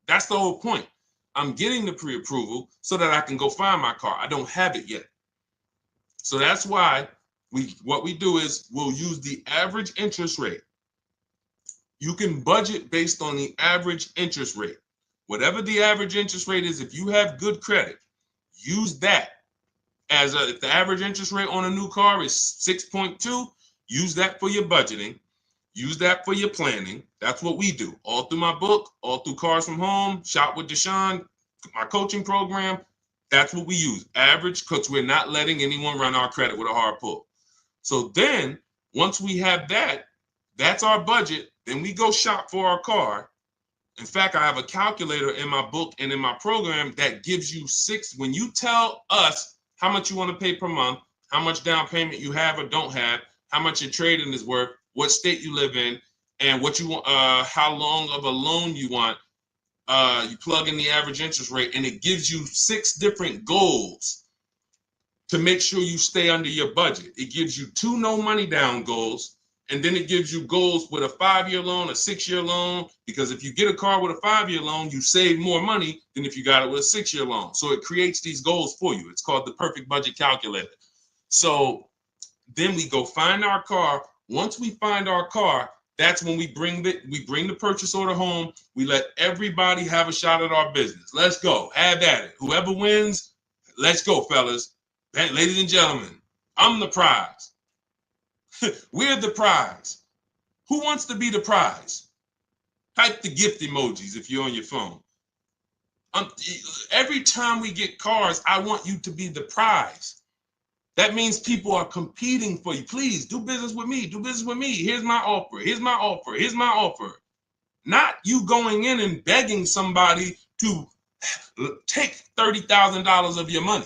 that's the whole point. I'm getting the pre-approval so that I can go find my car. I don't have it yet. So that's why what we do is we'll use the average interest rate. You can budget based on the average interest rate. Whatever the average interest rate is, if you have good credit, use that if the average interest rate on a new car is 6.2, use that for your budgeting. Use that for your planning. That's what we do. All through my book, all through Cars from Home, Shop with Deshone, my coaching program. That's what we use. Average, because we're not letting anyone run our credit with a hard pull. So then, once we have that, that's our budget. Then we go shop for our car. In fact, I have a calculator in my book and in my program that gives you when you tell us how much you want to pay per month, how much down payment you have or don't have, how much your trade-in is worth, what state you live in, and what you want, how long of a loan you want. You plug in the average interest rate, and it gives you 6 different goals to make sure you stay under your budget. It gives you 2 no money down goals, and then it gives you goals with a 5-year loan, a 6-year loan, because if you get a car with a 5-year loan, you save more money than if you got it with a 6-year loan. So it creates these goals for you. It's called the perfect budget calculator. So Then we go find our car. Once we find our car, that's when we bring the purchase order home. We let everybody have a shot at our business. Let's go. Have at it. Whoever wins, let's go, fellas. Ladies and gentlemen, I'm the prize. We're the prize. Who wants to be the prize? Type the gift emojis if you're on your phone. Every time we get cars, I want you to be the prize. That means people are competing for you. Please do business with me. Do business with me. Here's my offer. Here's my offer. Here's my offer. Not you going in and begging somebody to take $30,000 of your money.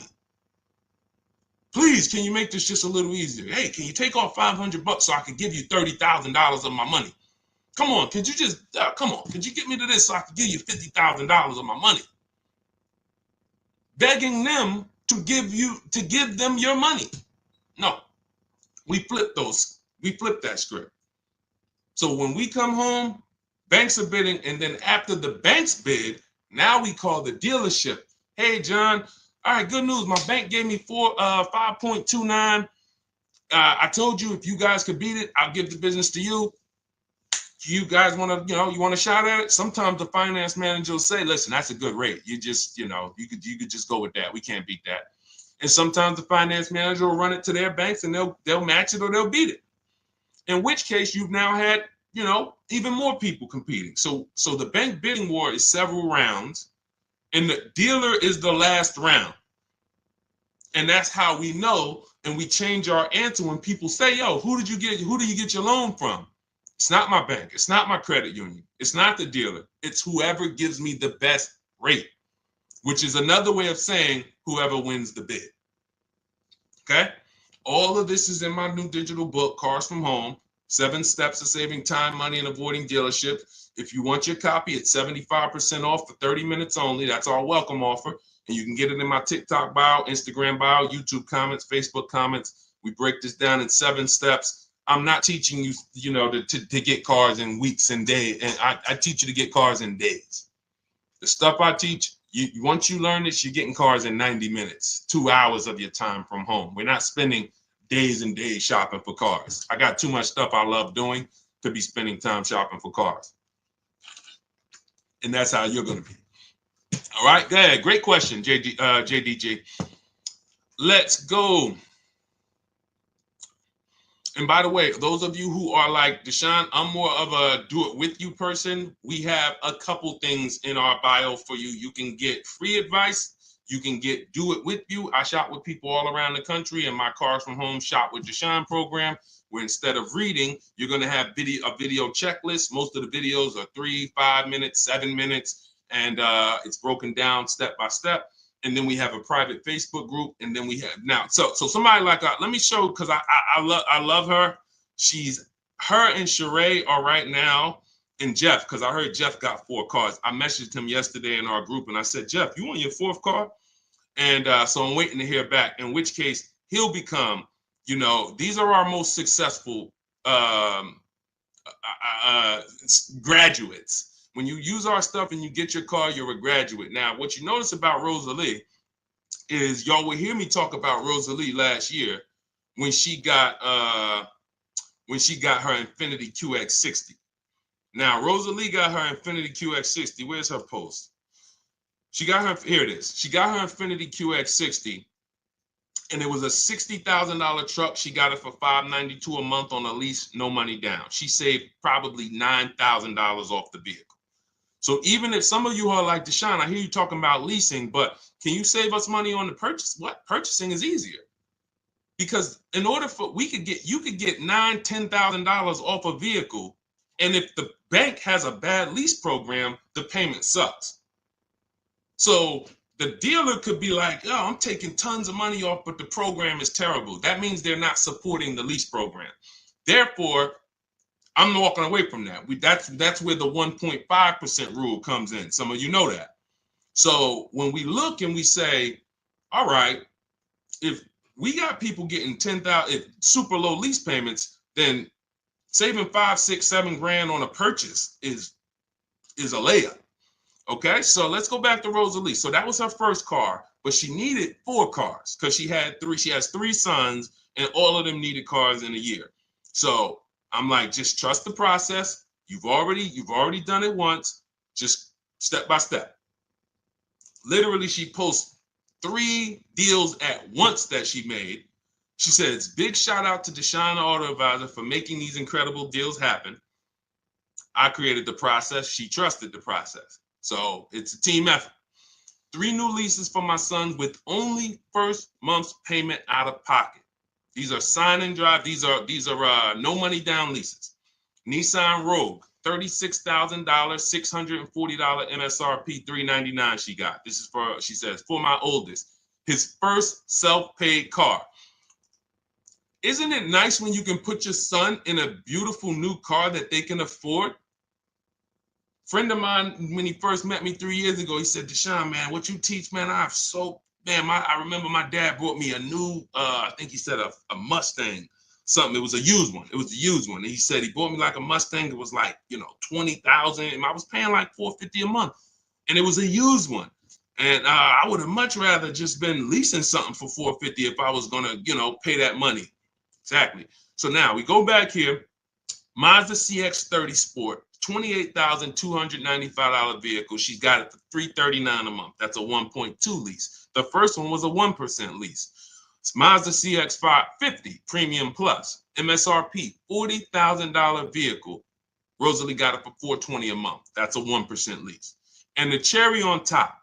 Please, can you make this just a little easier? Hey, can you take off $500 so I can give you $30,000 of my money? Come on, could you just come on? Could you get me to this so I can give you $50,000 of my money? Begging them to give them your money. No, we flip that script. So when we come home, banks are bidding, and then after the banks bid, now we call the dealership. Hey, John. All right, good news. My bank gave me 5.29. I told you if you guys could beat it, I'll give the business to you. You guys want to, you want a shot at it? Sometimes the finance manager will say, listen, that's a good rate. You just, you could just go with that. We can't beat that. And sometimes the finance manager will run it to their banks and they'll match it or they'll beat it. In which case you've now had, even more people competing. So the bank bidding war is several rounds and the dealer is the last round. And that's how we know, and we change our answer when people say, yo, who do you get your loan from? It's not my bank. It's not my credit union. It's not the dealer. It's whoever gives me the best rate, which is another way of saying whoever wins the bid. Okay? All of this is in my new digital book, Cars from Home, 7 Steps to Saving Time, Money, and Avoiding Dealership. If you want your copy, it's 75% off for 30 minutes only. That's our welcome offer. And you can get it in my TikTok bio, Instagram bio, YouTube comments, Facebook comments. We break this down in 7 steps. I'm not teaching you, to get cars in weeks and days. And I teach you to get cars in days. The stuff I teach, once you learn this, you're getting cars in 90 minutes, 2 hours of your time from home. We're not spending days and days shopping for cars. I got too much stuff I love doing to be spending time shopping for cars. And that's how you're going to be. All right, go ahead. Great question, JDG. Let's go. And by the way, those of you who are like, Deshone, I'm more of a do-it-with-you person. We have a couple things in our bio for you. You can get free advice. You can get do-it-with-you. I shop with people all around the country, and my Cars from Home Shop with Deshone program, where instead of reading, you're going to have a video checklist. Most of the videos are 3, 5 minutes, 7 minutes, and it's broken down step by step. And then we have a private Facebook group, and then we have now. So somebody like let me show, because I love her. Her and Sheree are right now, and Jeff, because I heard Jeff got 4 cars. I messaged him yesterday in our group, and I said, Jeff, you on your 4th car? And so I'm waiting to hear back. In which case he'll become, these are our most successful graduates. When you use our stuff and you get your car, you're a graduate. Now, what you notice about Rosalie is y'all will hear me talk about Rosalie last year when she got her Infiniti QX60. Now, Rosalie got her Infiniti QX60. Where's her post? Here it is. She got her Infiniti QX60, and it was a $60,000 truck. She got it for $592 a month on a lease, no money down. She saved probably $9,000 off the vehicle. So even if some of you are like, Deshone, I hear you talking about leasing, but can you save us money on the purchase? What? Purchasing is easier. Because in order for you could get $9,000, $10,000 off a vehicle, and if the bank has a bad lease program, the payment sucks. So the dealer could be like, oh, I'm taking tons of money off, but the program is terrible. That means they're not supporting the lease program. Therefore, I'm walking away from that. That's where the 1.5% rule comes in. Some of you know that. So when we look and we say, all right, if we got people getting $10,000 super low lease payments, then saving $5, $6, $7 grand on a purchase is a layup. Okay, so let's go back to Rosalie. So that was her first car, but she needed 4 cars because she has 3 sons. and all of them needed cars in a year. So I'm like, just trust the process. You've already done it once, just step by step. Literally, she posts 3 deals at once that she made. She says, big shout out to Deshone the Auto Advisor for making these incredible deals happen. I created the process. She trusted the process. So it's a team effort. 3 new leases for my son with only first month's payment out of pocket. These are sign and drive. These are no money down leases. Nissan Rogue, $36,000, $640 MSRP, $399 she got. This is for, she says, for my oldest, his first self-paid car. Isn't it nice when you can put your son in a beautiful new car that they can afford? Friend of mine, when he first met me 3 years ago, he said, Deshone, man, what you teach, man, I remember my dad brought me a new, I think he said a Mustang, something. It was a used one. It was a used one. And he said he bought me like a Mustang. It was like, $20,000. And I was paying like $450 a month. And it was a used one. And I would have much rather just been leasing something for $450 if I was going to, pay that money. Exactly. So now we go back here. Mazda CX-30 Sport, $28,295 vehicle. She's got it for $339 a month. That's a 1.2 lease. The first one was a 1% lease. It's Mazda CX-550 Premium Plus, MSRP, $40,000 vehicle. Rosalie got it for $420 a month. That's a 1% lease. And the cherry on top,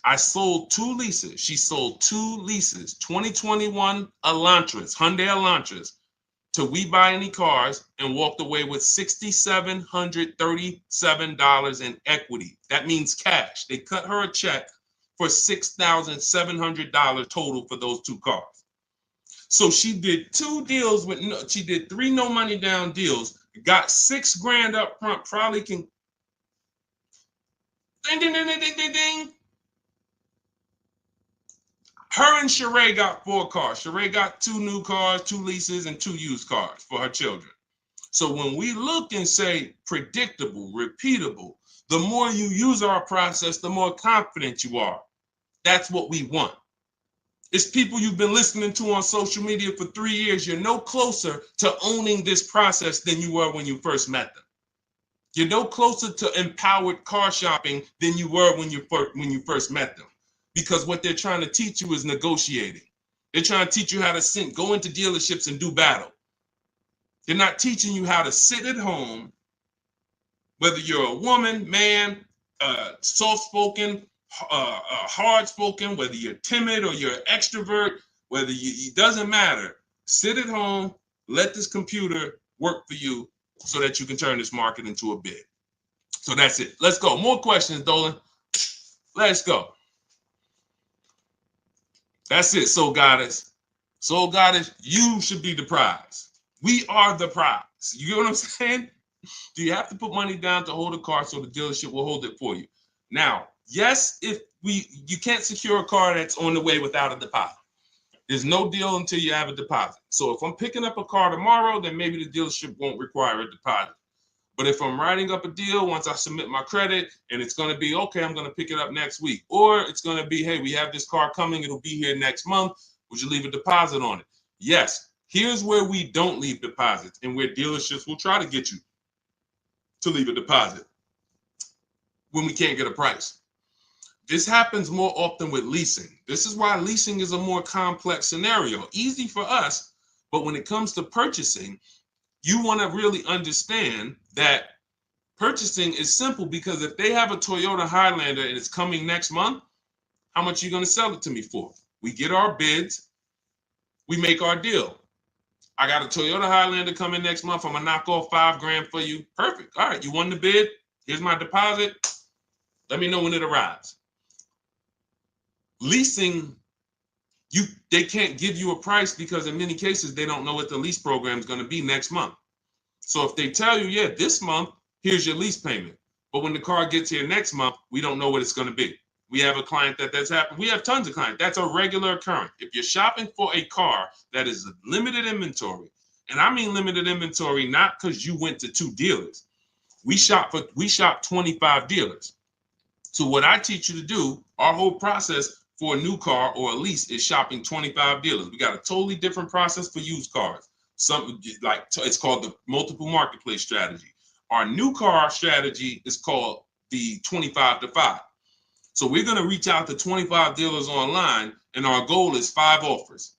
I sold 2 leases. She sold 2 leases, 2021 Elantras, Hyundai Elantras, to We Buy Any Cars, and walked away with $6,737 in equity. That means cash. They cut her a check for $6,700 total for those 2 cars. So she did 2 deals she did 3 no money down deals, got $6,000 up front, probably can ding, ding, ding, ding, ding, ding, ding. Her and Sheree got 4 cars. Sheree got 2 new cars, 2 leases, and 2 used cars for her children. So when we look and say predictable, repeatable, the more you use our process, the more confident you are. That's what we want. It's people you've been listening to on social media for 3 years. You're no closer to owning this process than you were when you first met them. You're no closer to empowered car shopping than you were when you first met them. Because what they're trying to teach you is negotiating. They're trying to teach you how to go into dealerships and do battle. They're not teaching you how to sit at home, whether you're a woman, man, soft-spoken, hard-spoken, whether you're timid or you're an extrovert, it doesn't matter. Sit at home, let this computer work for you so that you can turn this market into a bid. So that's it. Let's go. More questions, Dolan. Let's go. That's it, Soul Goddess. Soul Goddess, you should be the prize. We are the prize. You get what I'm saying? Do you have to put money down to hold a car so the dealership will hold it for you? Now, yes, you can't secure a car that's on the way without a deposit. There's no deal until you have a deposit. So if I'm picking up a car tomorrow, then maybe the dealership won't require a deposit. But if I'm writing up a deal, once I submit my credit, and it's going to be, okay, I'm going to pick it up next week. Or it's going to be, hey, we have this car coming. It'll be here next month. Would you leave a deposit on it? Yes. Here's where we don't leave deposits and where dealerships will try to get you to leave a deposit when we can't get a price. This happens more often with leasing. This is why leasing is a more complex scenario. Easy for us, but when it comes to purchasing, you want to really understand that purchasing is simple, because if they have a Toyota Highlander and it's coming next month, how much are you going to sell it to me for? We get our bids, we make our deal. I got a Toyota Highlander coming next month. I'm going to knock off $5,000 for you. Perfect. All right, you won the bid. Here's my deposit. Let me know when it arrives. Leasing, they can't give you a price because in many cases, they don't know what the lease program is going to be next month. So if they tell you, yeah, this month, here's your lease payment. But when the car gets here next month, we don't know what it's going to be. We have a client that's happened. We have tons of clients. That's a regular occurrence. If you're shopping for a car that is limited inventory, and I mean limited inventory, not because you went to 2 dealers. We shop 25 dealers. So what I teach you to do, our whole process for a new car or a lease is shopping 25 dealers. We got a totally different process for used cars. It's called the multiple marketplace strategy. Our new car strategy is called the 25 to 5. So we're going to reach out to 25 dealers online, and our goal is 5 offers,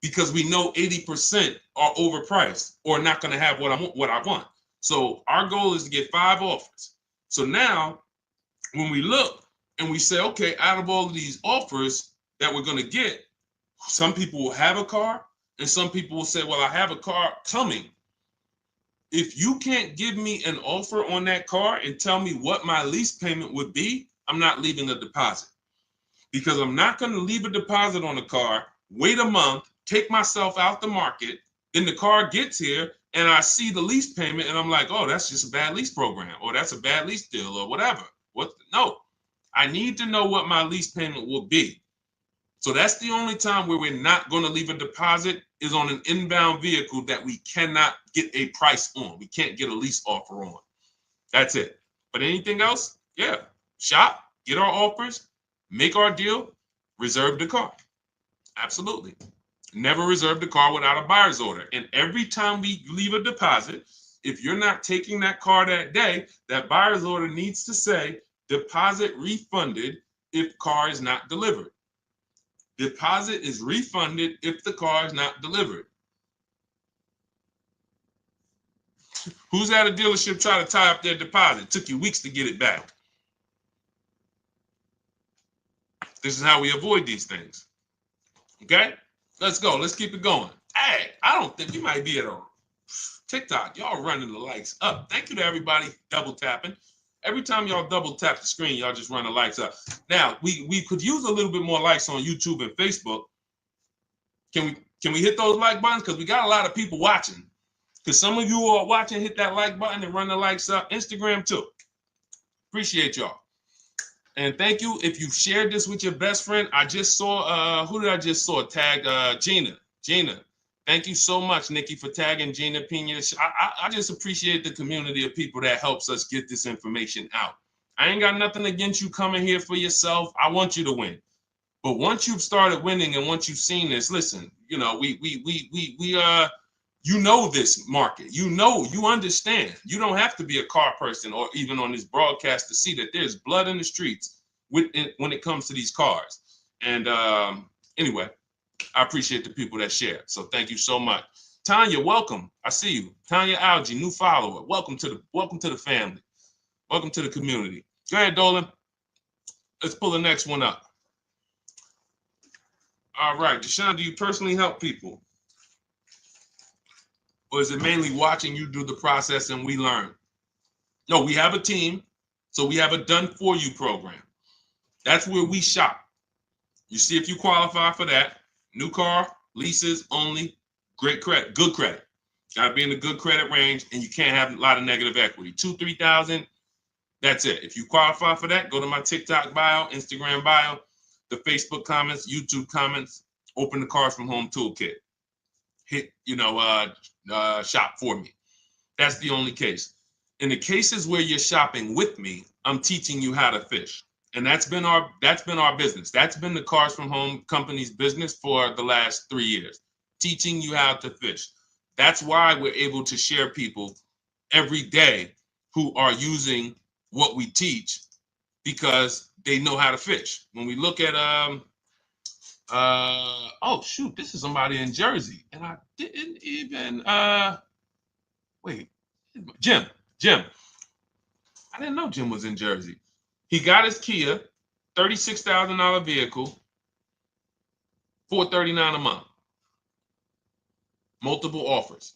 because we know 80% are overpriced or not going to have what I want. So our goal is to get 5 offers. So now when we look and we say, okay, out of all of these offers that we're going to get, some people will have a car and some people will say, well, I have a car coming. If you can't give me an offer on that car and tell me what my lease payment would be, I'm not leaving a deposit, because I'm not going to leave a deposit on a car, wait a month, take myself out the market, then the car gets here and I see the lease payment and I'm like, oh, that's just a bad lease program, or that's a bad lease deal, or whatever. No, I need to know what my lease payment will be. So that's the only time where we're not going to leave a deposit, is on an inbound vehicle that we cannot get a price on. We can't get a lease offer on. That's it. But anything else, yeah, shop, get our offers, make our deal, reserve the car. Absolutely. Never reserve the car without a buyer's order. And every time we leave a deposit, if you're not taking that car that day, that buyer's order needs to say deposit refunded if car is not delivered. Deposit is refunded if the car is not delivered. Who's at a dealership trying to tie up their deposit? It took you weeks to get it back. This is how we avoid these things. Okay? Let's go. Let's keep it going. Hey, I don't think you might be at a TikTok. Y'all running the likes up. Thank you to everybody double tapping. Every time y'all double tap the screen, y'all just run the likes up. Now, we could use a little bit more likes on YouTube and Facebook. Can we hit those like buttons? Because we got a lot of people watching. Because some of you who are watching, hit that like button and run the likes up. Instagram too. Appreciate y'all. And thank you if you shared this with your best friend. I just saw, who did I just saw? Tag Gina. Gina. Thank you so much, Nikki, for tagging Gina Pena. I just appreciate the community of people that helps us get this information out. I ain't got nothing against you coming here for yourself. I want you to win. But once you've started winning and once you've seen this, listen, you know, you know this market. You know, you understand. You don't have to be a car person or even on this broadcast to see that there's blood in the streets when it comes to these cars. And anyway, I appreciate the people that share. So thank you so much. Tanya, welcome. I see you. Tanya Algie, new follower. Welcome to the family. Welcome to the community. Go ahead, Dolan. Let's pull the next one up. All right, Deshone, do you personally help people? Or is it mainly watching you do the process and we learn? No, we have a team. So we have a done for you program. That's where we shop. You see if you qualify for that. New car, leases only, great credit, good credit. Got to be in the good credit range, and you can't have a lot of negative equity. 2,000, 3,000, that's it. If you qualify for that, go to my TikTok bio, Instagram bio, the Facebook comments, YouTube comments, open the Cars from Home toolkit. Hit, shop for me. That's the only case. In the cases where you're shopping with me, I'm teaching you how to fish. And that's been our business. That's been the Cars from Home company's business for the last 3 years, teaching you how to fish. That's why we're able to share people every day who are using what we teach, because they know how to fish. When we look at oh shoot, this is somebody in Jersey, and I didn't even wait, Jim. I didn't know Jim was in Jersey. He got his Kia, $36,000 vehicle, $439 a month. Multiple offers.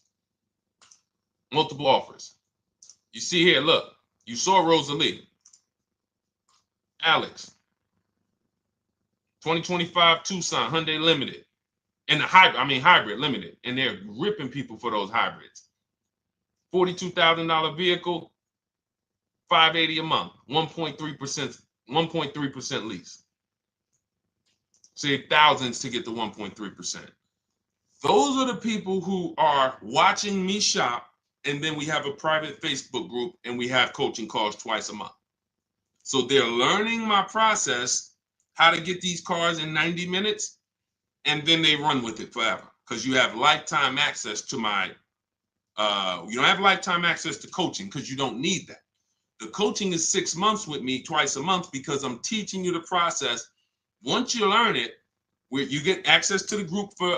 You see here, look, you saw Rosalie. Alex, 2025 Tucson, Hyundai Limited. And the hybrid limited. And they're ripping people for those hybrids. $42,000 vehicle, $580 a month, 1.3% lease. Save thousands to get the 1.3%. Those are the people who are watching me shop, and then we have a private Facebook group and we have coaching calls twice a month. So they're learning my process, how to get these cars in 90 minutes, and then they run with it forever because you have lifetime access to my, you don't have lifetime access to coaching because you don't need that. The coaching is 6 months with me twice a month because I'm teaching you the process. Once you learn it, where you get access to the group for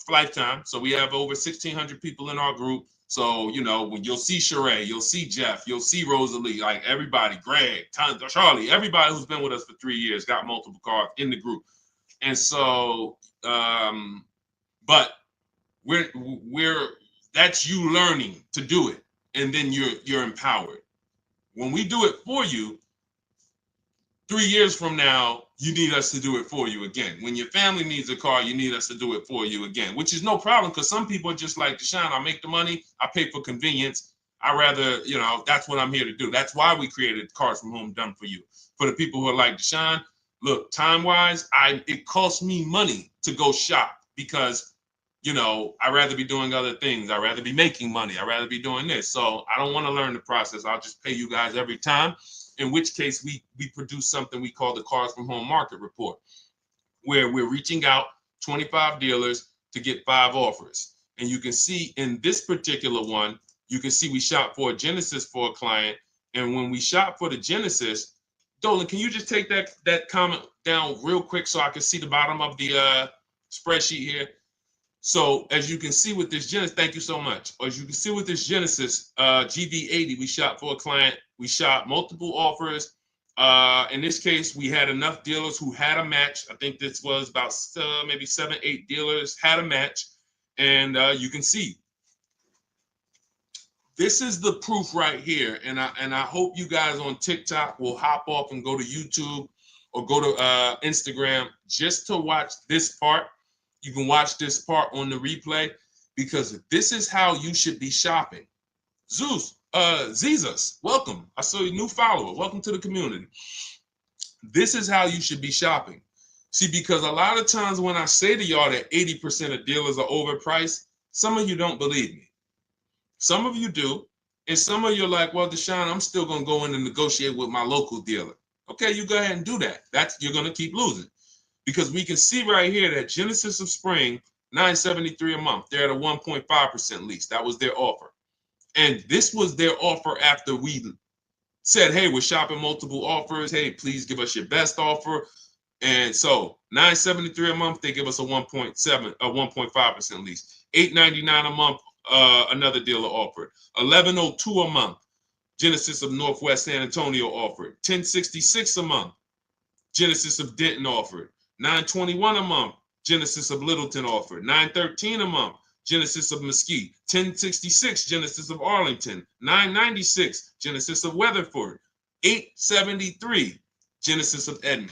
lifetime. So we have over 1,600 people in our group. So, you know, when you'll see Sheree, you'll see Jeff, you'll see Rosalie, like everybody, Greg, Charlie, everybody who's been with us for 3 years got multiple cars in the group. And so, but we're that's you learning to do it, and then you're empowered. When we do it for you, 3 years from now, you need us to do it for you again. When your family needs a car, you need us to do it for you again, which is no problem because some people are just like, Deshone, I make the money, I pay for convenience. I rather, you know, that's what I'm here to do. That's why we created Cars from Home Done for You. For the people who are like, Deshone, look, time-wise, it costs me money to go shop because, you know, I'd rather be doing other things. I'd rather be making money. I'd rather be doing this. So I don't want to learn the process. I'll just pay you guys every time. In which case we produce something we call the Cars from Home Market Report, where we're reaching out 25 dealers to get 5 offers. And you can see in this particular one, you can see we shop for a Genesis for a client. And when we shop for the Genesis, Dolan, can you just take that comment down real quick so I can see the bottom of the spreadsheet here? So as you can see with this Genesis, thank you so much. As you can see with this Genesis GV80, we shot for a client. We shot multiple offers. In this case, we had enough dealers who had a match. I think this was about maybe 7, 8 dealers had a match. And you can see, this is the proof right here. And I hope you guys on TikTok will hop off and go to YouTube or go to Instagram just to watch this part. You can watch this part on the replay because this is how you should be shopping. Zeus, Zezus, welcome. I saw your new follower. Welcome to the community. This is how you should be shopping. See, because a lot of times when I say to y'all that 80% of dealers are overpriced, some of you don't believe me. Some of you do. And some of you are like, well, Deshone, I'm still going to go in and negotiate with my local dealer. Okay, you go ahead and do that. You're going to keep losing. Because we can see right here that Genesis of Spring, $973 a month. They're at a 1.5% lease. That was their offer. And this was their offer after we said, hey, we're shopping multiple offers. Hey, please give us your best offer. And so $973 a month, they give us a 1.5% lease. $899 a month, another dealer offered. $1,102 a month, Genesis of Northwest San Antonio offered. $1,066 a month, Genesis of Denton offered. $921 a month, Genesis of Littleton offered. $913 a month, Genesis of Mesquite. $1066, Genesis of Arlington. $996, Genesis of Weatherford. $873, Genesis of Edmond.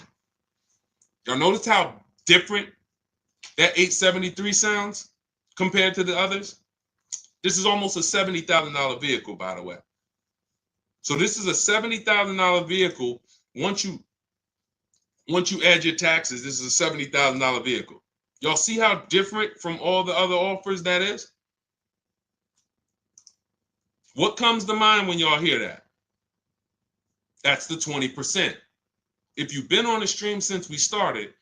Y'all notice how different that $873 sounds compared to the others? This is almost a $70,000 vehicle, by the way. So this is a $70,000 vehicle. Once you add your taxes, this is a $70,000 vehicle. Y'all see how different from all the other offers that is? What comes to mind when y'all hear that? That's the 20%. If you've been on the stream since we started,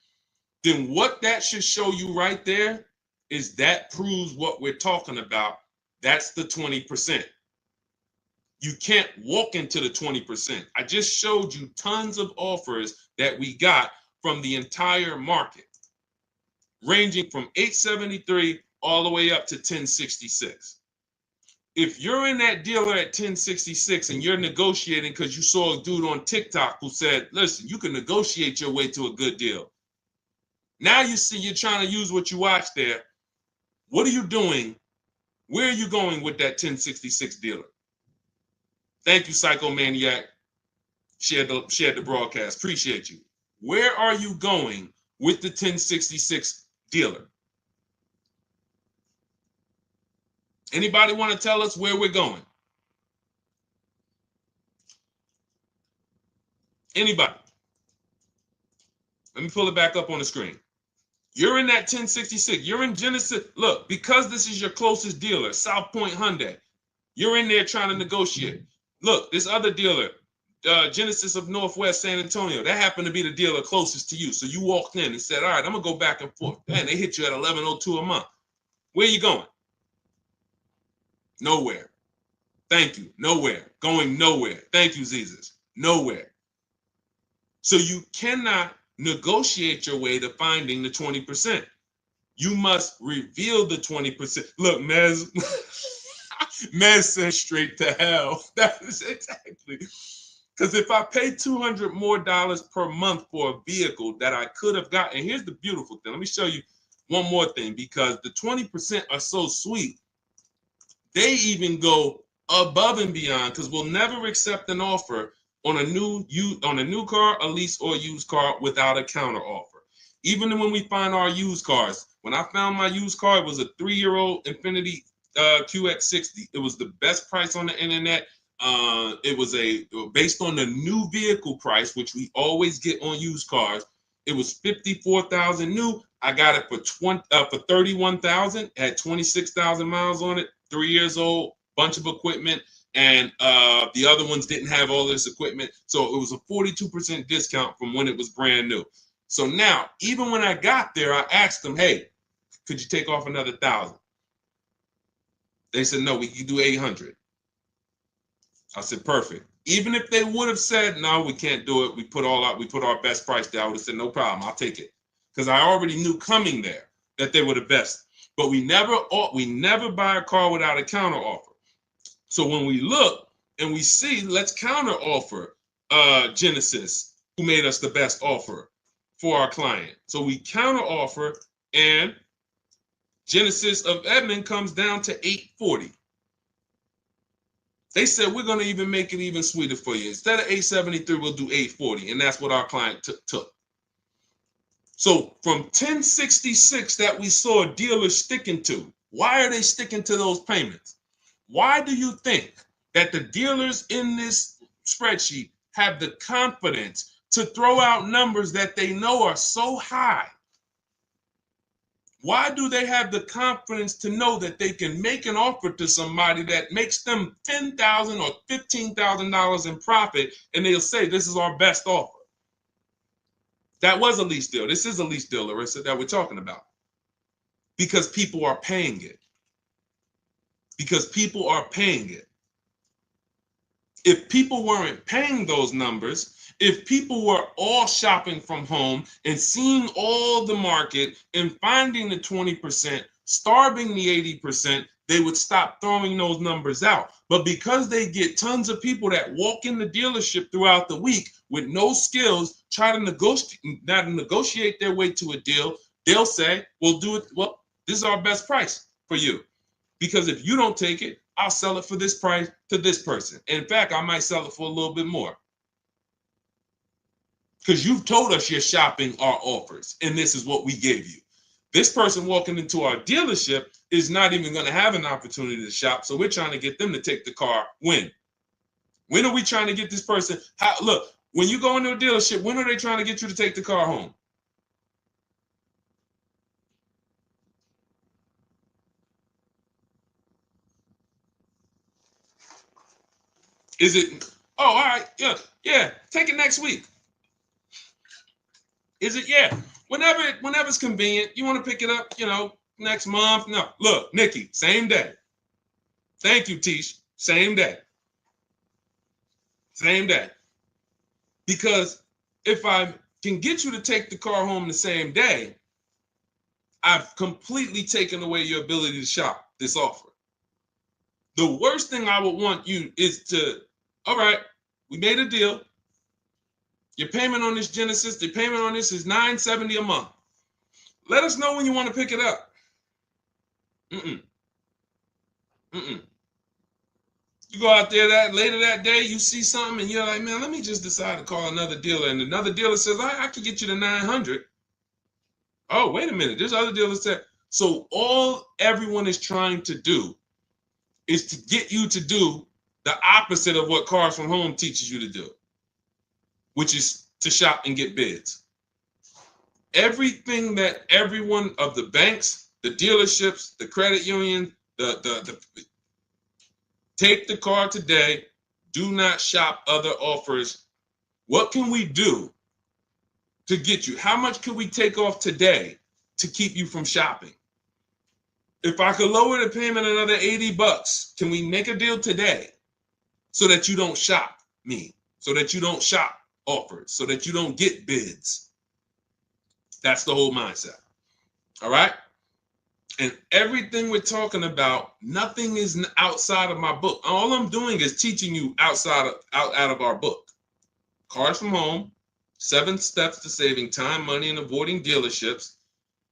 then what that should show you right there is that proves what we're talking about. That's the 20%. You can't walk into the 20%. I just showed you tons of offers that we got from the entire market, ranging from $873 all the way up to $1,066. If you're in that dealer at $1,066 and you're negotiating because you saw a dude on TikTok who said, listen, you can negotiate your way to a good deal. Now you see you're trying to use what you watched there. What are you doing? Where are you going with that $1,066 dealer? Thank you, Psychomaniac. Shared the broadcast. Appreciate you. Where are you going with the $1,066 dealer? Anybody want to tell us where we're going? Anybody? Let me pull it back up on the screen. You're in that $1,066. You're in Genesis. Look, because this is your closest dealer, South Point Hyundai, you're in there trying to negotiate. Look, this other dealer, Genesis of Northwest San Antonio. That happened to be the dealer closest to you. So you walked in and said, all right, I'm going to go back and forth. Man, they hit you at $11.02 a month. Where you going? Nowhere. Thank you. Nowhere. Going nowhere. Thank you, Jesus. Nowhere. So you cannot negotiate your way to finding the 20%. You must reveal the 20%. Look, Mez, Mez said straight to hell. That is exactly. Because if I pay $200 more per month for a vehicle that I could have got, and here's the beautiful thing. Let me show you one more thing, because the 20% are so sweet. They even go above and beyond, because we'll never accept an offer on a new car, a lease, or a used car without a counter offer. Even when we find our used cars, when I found my used car, it was a 3-year-old Infiniti QX60. It was the best price on the internet. It was based on the new vehicle price, which we always get on used cars. It was $54,000 new. I got it for $31,000. Had 26,000 miles on it. 3 years old, bunch of equipment, and the other ones didn't have all this equipment. So it was a 42% discount from when it was brand new. So now, even when I got there, I asked them, hey, could you take off another 1,000? They said, no, we can do 800. I said, perfect. Even if they would have said, no, we can't do it, we put our best price there, I would have said, no problem, I'll take it. Because I already knew coming there that they were the best. But we never buy a car without a counter offer. So when we look and we see, let's counter offer Genesis, who made us the best offer for our client. So we counter offer, and Genesis of Edmond comes down to $840. They said, we're going to even make it even sweeter for you. Instead of $873, we'll do $840. And that's what our client took. So from $1,066 that we saw dealers sticking to, why are they sticking to those payments? Why do you think that the dealers in this spreadsheet have the confidence to throw out numbers that they know are so high? Why do they have the confidence to know that they can make an offer to somebody that makes them $10,000 or $15,000 in profit, and they'll say, this is our best offer? That was a lease deal. This is a lease deal, Larissa, that we're talking about. Because people are paying it. Because people are paying it. If people weren't paying those numbers, if people were all shopping from home and seeing all the market and finding the 20%, starving the 80%, they would stop throwing those numbers out. But because they get tons of people that walk in the dealership throughout the week with no skills, try to negotiate their way to a deal, they'll say, we'll do it. Well, this is our best price for you. Because if you don't take it, I'll sell it for this price to this person. In fact, I might sell it for a little bit more. Because you've told us you're shopping our offers, and this is what we gave you. This person walking into our dealership is not even going to have an opportunity to shop, so we're trying to get them to take the car. When are we trying to get this person? Look, when you go into a dealership, when are they trying to get you to take the car home? Is it, oh, all right, yeah, take it next week. Is it? Yeah. Whenever it's convenient, you want to pick it up, next month. No, look, Nikki, same day. Thank you, Tish. Same day. Same day. Because if I can get you to take the car home the same day, I've completely taken away your ability to shop this offer. The worst thing I would want you is to, all right, we made a deal. Your payment on this Genesis, the payment on this is $970 a month. Let us know when you want to pick it up. You go out there later that day, you see something, and you're like, man, let me just decide to call another dealer. And another dealer says, I can get you to 900. Oh, wait a minute. There's other dealers that. So all everyone is trying to do is to get you to do the opposite of what Cars from Home teaches you to do, which is to shop and get bids. Everything that everyone of the banks, the dealerships, the credit union, the take the car today, Do not shop other offers. What can we do to get you? How much can we take off today to keep you from shopping? If I could lower the payment another 80 bucks, can we make a deal today so that you don't shop me, so that you don't shop offers, so that you don't get bids? That's the whole mindset. All right? And everything we're talking about, nothing is outside of my book. All I'm doing is teaching you out of our book. Cars from Home, 7 Steps to Saving Time, Money, and Avoiding Dealerships.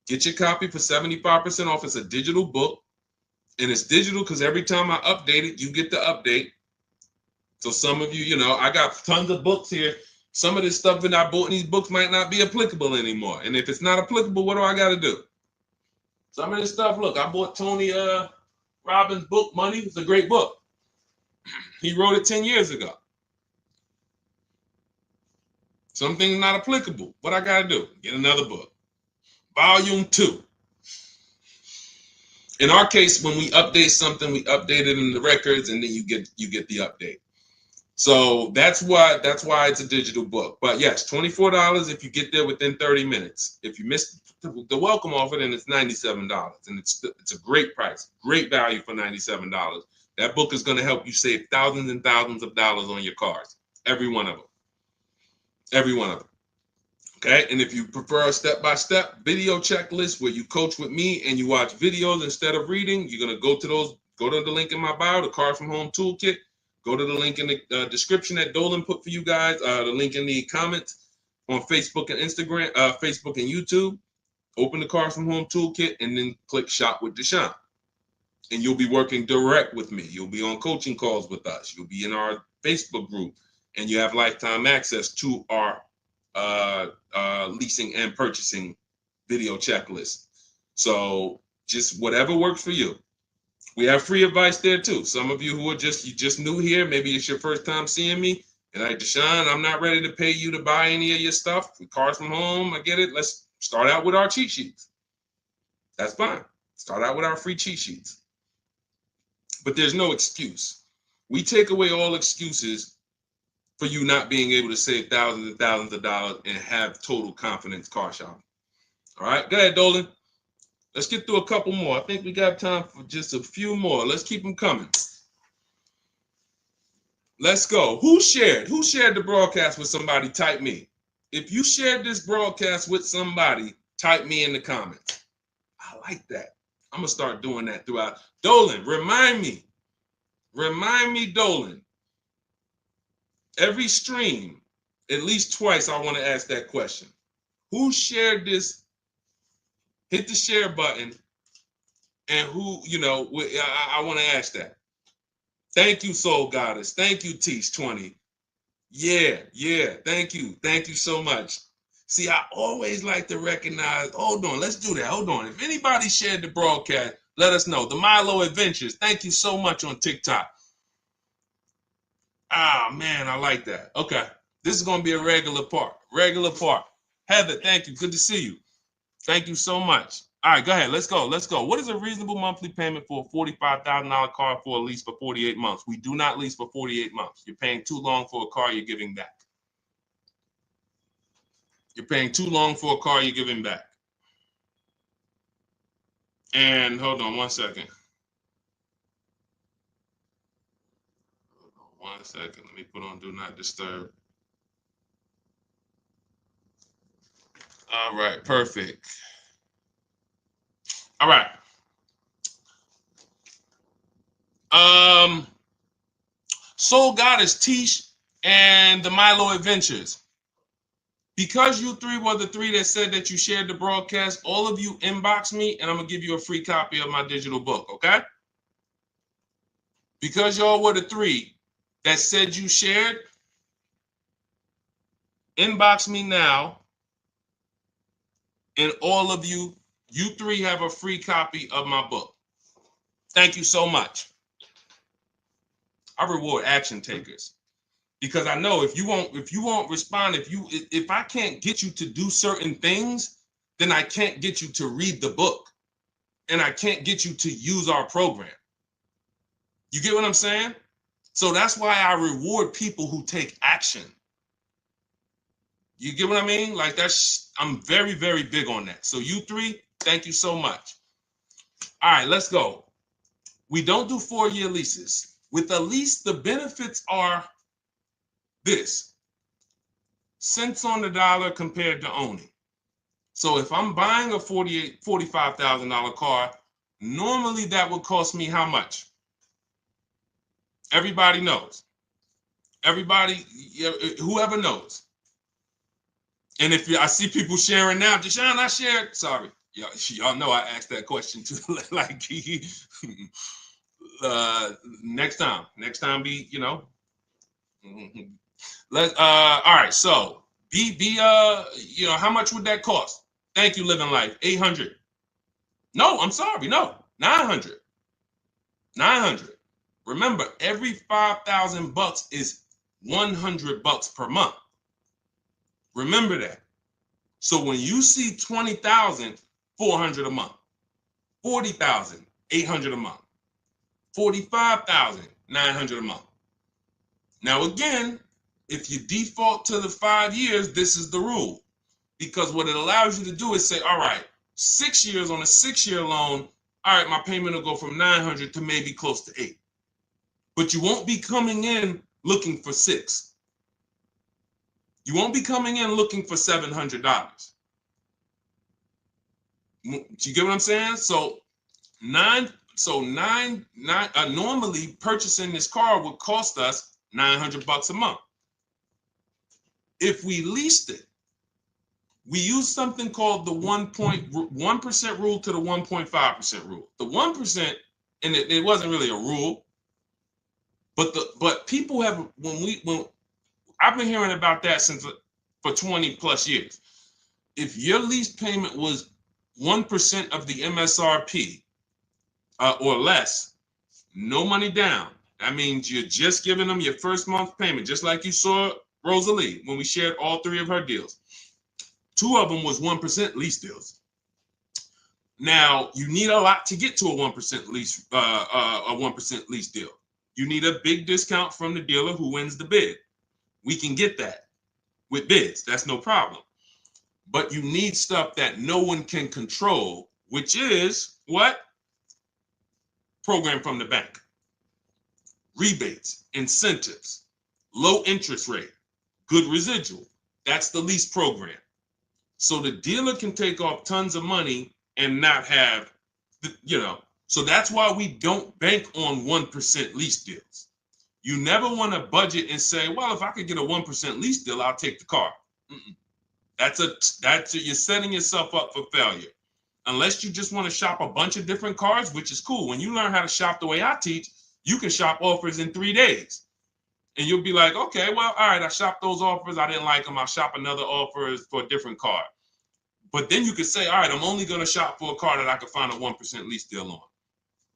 Get your copy for 75% off. It's a digital book. And it's digital because every time I update it, you get the update. So some of you, I got tons of books here. Some of this stuff that I bought in these books might not be applicable anymore. And if it's not applicable, what do I got to do? Some of this stuff, look, I bought Tony Robbins' book, Money. It's a great book. He wrote it 10 years ago. Some things not applicable. What I got to do? Get another book. Volume 2. In our case, when we update something, we update it in the records, and then you get the update. So that's why it's a digital book. But yes, $24 if you get there within 30 minutes. If you miss the welcome offer, then it's $97, and it's a great price, great value for $97. That book is going to help you save thousands and thousands of dollars on your cars, every one of them. Every one of them. Okay, and if you prefer a step-by-step video checklist where you coach with me and you watch videos instead of reading, you're gonna go to the link in my bio, the Cars from Home Toolkit. Go to the link in the description that Dolan put for you guys, the link in the comments on Facebook and Instagram, Facebook and YouTube. Open the Cars from Home Toolkit and then click Shop with Deshone. And you'll be working direct with me. You'll be on coaching calls with us. You'll be in our Facebook group, and you have lifetime access to our leasing and purchasing video checklist. So just whatever works for you. We have free advice there too. Some of you who are just new here, maybe it's your first time seeing me, and like, Deshone, I'm not ready to pay you to buy any of your stuff. Cars from Home, I get it. Let's start out with our cheat sheets. That's fine. Start out with our free cheat sheets. But there's no excuse. We take away all excuses for you not being able to save thousands and thousands of dollars and have total confidence car shopping. All right, go ahead, Dolan. Let's get through a couple more. I think we got time for just a few more. Let's keep them coming. Let's go. Who shared the broadcast with somebody? Type me. If you shared this broadcast with somebody, type me in the comments. I like that. I'm going to start doing that throughout. Dolan, remind me, Dolan. Every stream, at least twice, I want to ask that question. Who shared this? Hit the share button. And who, I want to ask that. Thank you, Soul Goddess. Thank you, Teach20. Yeah. Thank you. Thank you so much. See, I always like to recognize. Hold on. Let's do that. Hold on. If anybody shared the broadcast, let us know. The Milo Adventures. Thank you so much on TikTok. Ah, man, I like that. Okay. This is going to be a regular part. Heather, thank you. Good to see you. Thank you so much. All right, go ahead. Let's go. What is a reasonable monthly payment for a $45,000 car for a lease for 48 months? We do not lease for 48 months. You're paying too long for a car you're giving back. And hold on one second. Let me put on Do Not Disturb. All right, perfect. All right. Soul Goddess, Tish, and the Milo Adventures. Because you three were the three that said that you shared the broadcast, all of you inbox me, and I'm going to give you a free copy of my digital book, okay? Because y'all were the three that said you shared, inbox me now, and all of you three have a free copy of my book. Thank you so much. I reward action takers because I know if you won't respond, if I can't get you to do certain things, then I can't get you to read the book and I can't get you to use our program. You get what I'm saying? So that's why I reward people who take action. You get what I mean? Like I'm very, very big on that. So you three, thank you so much. All right, let's go. We don't do 4-year leases. With a lease, the benefits are this: cents on the dollar compared to owning. So if I'm buying a $45,000 car, normally that would cost me how much? Everybody knows. Everybody, whoever knows. And if I see people sharing now, Deshone, I shared. Sorry, y'all know I asked that question too. Like, next time, be all right. So how much would that cost? Thank you, Living Life. 800. No, I'm sorry. No, 900. 900. Remember, every $5,000 is $100 per month. Remember that. So when you see 20,000, 400 a month, 40,000, 800 a month, 45,000, 900 a month. Now again, if you default to the 5 years, this is the rule, because what it allows you to do is say, all right, 6 years on a 6-year loan. All right, my payment will go from 900 to maybe close to 8. But you won't be coming in looking for 6. You won't be coming in looking for $700. Do you get what I'm saying? So normally purchasing this car would cost us $900 a month. If we leased it, we use something called the 1% rule to the 1.5% rule. The 1%, and it wasn't really a rule, but people have when I've been hearing about that for 20 plus years. If your lease payment was 1% of the MSRP or less, no money down. That means you're just giving them your first month payment, just like you saw Rosalie when we shared all 3 of her deals. 2 of them was 1% lease deals. Now you need a lot to get to a 1% lease, a 1% lease deal. You need a big discount from the dealer who wins the bid. We can get that with bids. That's no problem. But you need stuff that no one can control, which is what? Program from the bank. Rebates, incentives, low interest rate, good residual. That's the lease program. So the dealer can take off tons of money and not have, so that's why we don't bank on 1% lease deals. You never want to budget and say, well, if I could get a 1% lease deal, I'll take the car. You're setting yourself up for failure. Unless you just want to shop a bunch of different cars, which is cool. When you learn how to shop the way I teach, you can shop offers in 3 days. And you'll be like, okay, well, all right, I shopped those offers. I didn't like them. I'll shop another offer for a different car. But then you could say, all right, I'm only going to shop for a car that I can find a 1% lease deal on.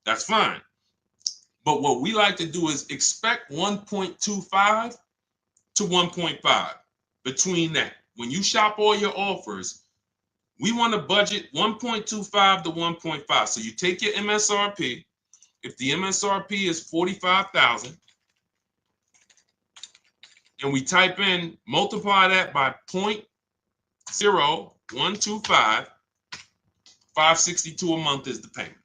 That's fine. But what we like to do is expect 1.25 to 1.5 between that. When you shop all your offers, we want to budget 1.25 to 1.5. So you take your MSRP. If the MSRP is 45,000, and we type in, multiply that by 0.0125, $562 a month is the payment.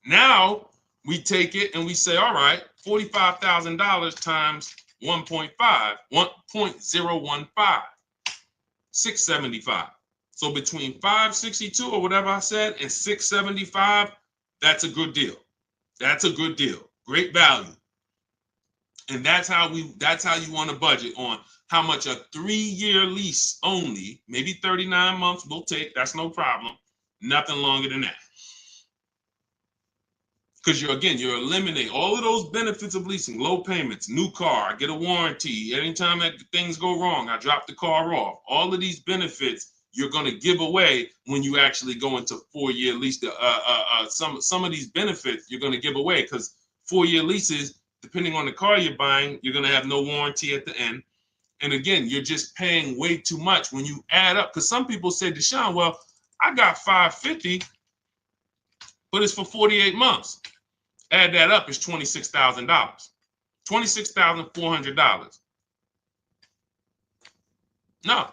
Now we take it and we say, all right, $45,000 times 1.5, 1.015, 675. So between 562 or whatever I said and 675, that's a good deal. That's a good deal. Great value. And that's how you want to budget on how much a 3-year lease only, maybe 39 months we'll take. That's no problem. Nothing longer than that. Because you're eliminating all of those benefits of leasing: low payments, new car, I get a warranty. Anytime that things go wrong, I drop the car off. All of these benefits you're going to give away when you actually go into 4-year lease. Some of these benefits you're going to give away because 4-year leases, depending on the car you're buying, you're going to have no warranty at the end. And again, you're just paying way too much when you add up. Because some people say, Deshone, well, I got $550, but it's for 48 months. Add that up, it's $26,000. $26,400. No,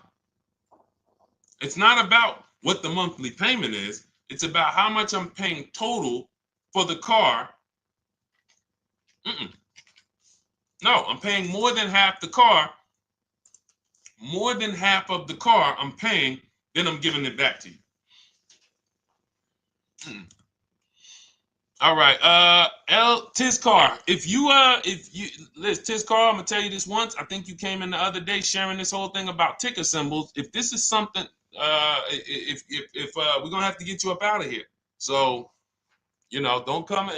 it's not about what the monthly payment is. It's about how much I'm paying total for the car. No, I'm paying more than half the car. More than half of the car I'm paying, then I'm giving it back to you. All right, Tizcar. If you Liz, Tizcar, I'm gonna tell you this once. I think you came in the other day sharing this whole thing about ticker symbols. If this is something, if we're gonna have to get you up out of here. So, don't come.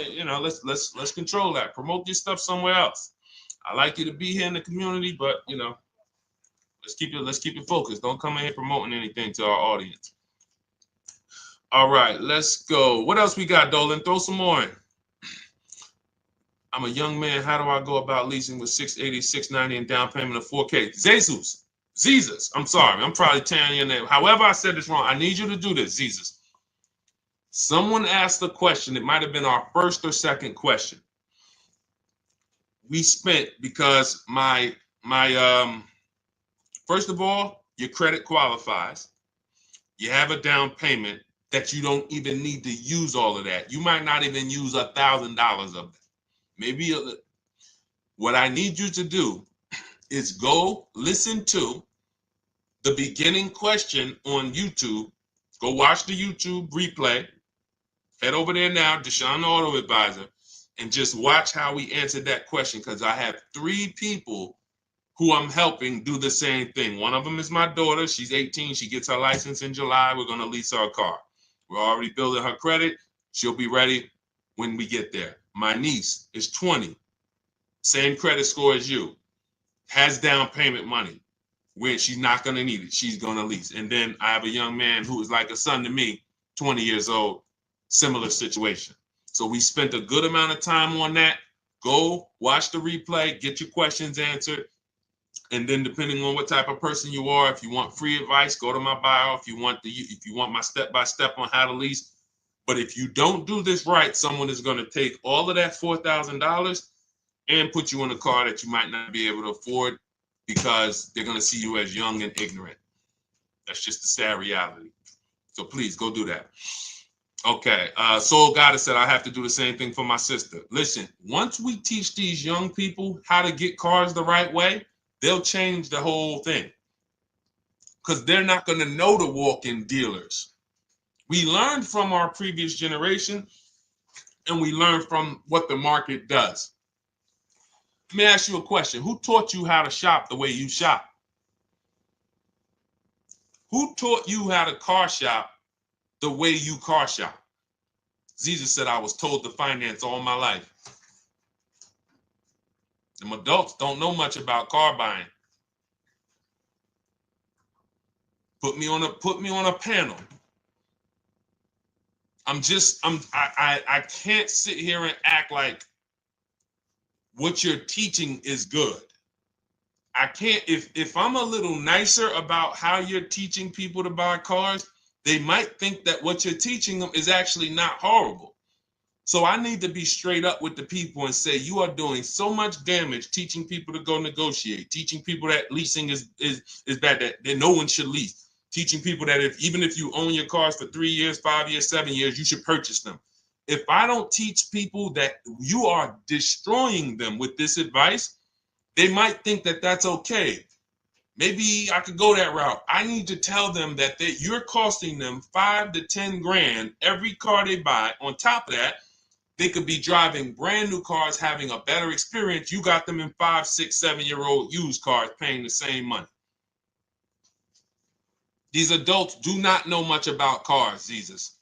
Let's control that. Promote your stuff somewhere else. I like you to be here in the community, but let's keep it focused. Don't come in here promoting anything to our audience. All right, let's go. What else we got, Dolan? Throw some more in. I'm a young man. How do I go about leasing with $680, $690 and down payment of $4K? Zezus. I'm sorry. I'm probably tearing your name. However, I said this wrong. I need you to do this, Zezus. Someone asked a question. It might have been our first or second question. We spent because my first of all, your credit qualifies. You have a down payment that you don't even need to use all of that. You might not even use $1,000 of that. Maybe what I need you to do is go listen to the beginning question on YouTube. Go watch the YouTube replay. Head over there now, Deshone the Auto Advisor, and just watch how we answered that question, because I have 3 people who I'm helping do the same thing. One of them is my daughter. She's 18. She gets her license in July. We're going to lease her a car. We're already building her credit. She'll be ready when we get there. My niece is 20. Same credit score as you. Has down payment money where she's not going to need it. She's going to lease. And then I have a young man who is like a son to me, 20 years old, similar situation. So we spent a good amount of time on that. Go watch the replay, get your questions answered. And then depending on what type of person you are, if you want free advice, go to my bio. If you want my step-by-step on how to lease. But if you don't do this right, someone is going to take all of that $4,000 and put you in a car that you might not be able to afford, because they're going to see you as young and ignorant. That's just the sad reality. So please go do that. Okay. Soul Goddess said I have to do the same thing for my sister. Listen, once we teach these young people how to get cars the right way, they'll change the whole thing, because they're not going to know the walk-in dealers. We learned from our previous generation, and we learned from what the market does. Let me ask you a question. Who taught you how to shop the way you shop? Who taught you how to car shop the way you car shop? Jesus said, I was told to finance all my life. Them adults don't know much about car buying. Put me on a panel. I can't sit here and act like what you're teaching is good. I can't, if I'm a little nicer about how you're teaching people to buy cars, they might think that what you're teaching them is actually not horrible. So I need to be straight up with the people and say, you are doing so much damage teaching people to go negotiate, teaching people that leasing is bad, that no one should lease, teaching people that even if you own your cars for 3 years, 5 years, 7 years, you should purchase them. If I don't teach people that you are destroying them with this advice, they might think that that's okay. Maybe I could go that route. I need to tell them that you're costing them $5 to $10 grand every car they buy. On top of that, they could be driving brand new cars, having a better experience. You got them in 5, 6, 7-year-old used cars paying the same money. These adults do not know much about cars, Jesus.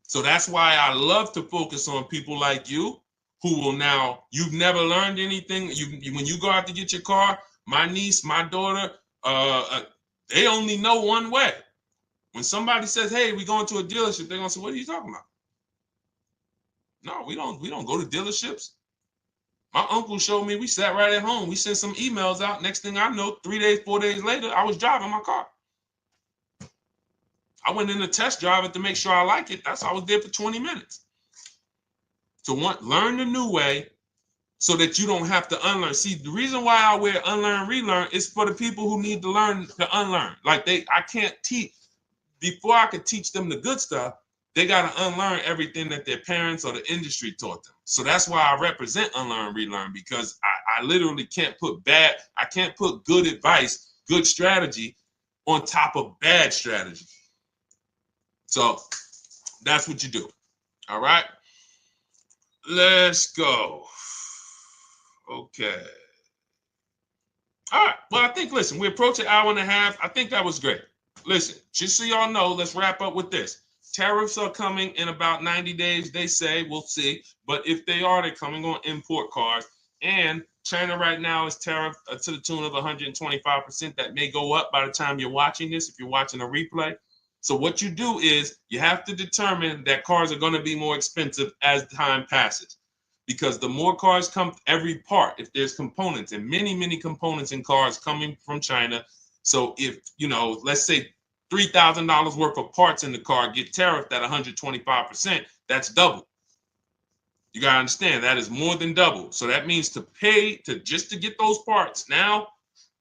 So that's why I love to focus on people like you who will now, you've never learned anything. When you go out to get your car, my niece, my daughter, they only know one way. When somebody says, hey, we're going to a dealership, they're going to say, what are you talking about? No, we don't go to dealerships. My uncle showed me, we sat right at home. We sent some emails out. Next thing I know, 3 days, 4 days later, I was driving my car. I went in to test drive it to make sure I like it. I was there for 20 minutes. So learn the new way so that you don't have to unlearn. See, the reason why I wear unlearn, relearn is for the people who need to learn to unlearn. Like I can't teach, before I could teach them the good stuff, they got to unlearn everything that their parents or the industry taught them. So that's why I represent unlearn, relearn, because I literally can't put I can't put good advice, good strategy on top of bad strategy. So that's what you do. All right. Let's go. Okay. All right. Well, I think, listen, we approach an hour and a half. I think that was great. Listen, just so y'all know, let's wrap up with this. Tariffs are coming in about 90 days, they say. We'll see. But if they are, they're coming on import cars. And China right now is tariffed to the tune of 125%. That may go up by the time you're watching this, if you're watching a replay. So what you do is you have to determine that cars are going to be more expensive as time passes. Because the more cars come, every part, if there's components, and many components in cars coming from China. So if, let's say $3,000 worth of parts in the car get tariffed at 125%, that's double. You got to understand that is more than double. So that means to pay just to get those parts. Now,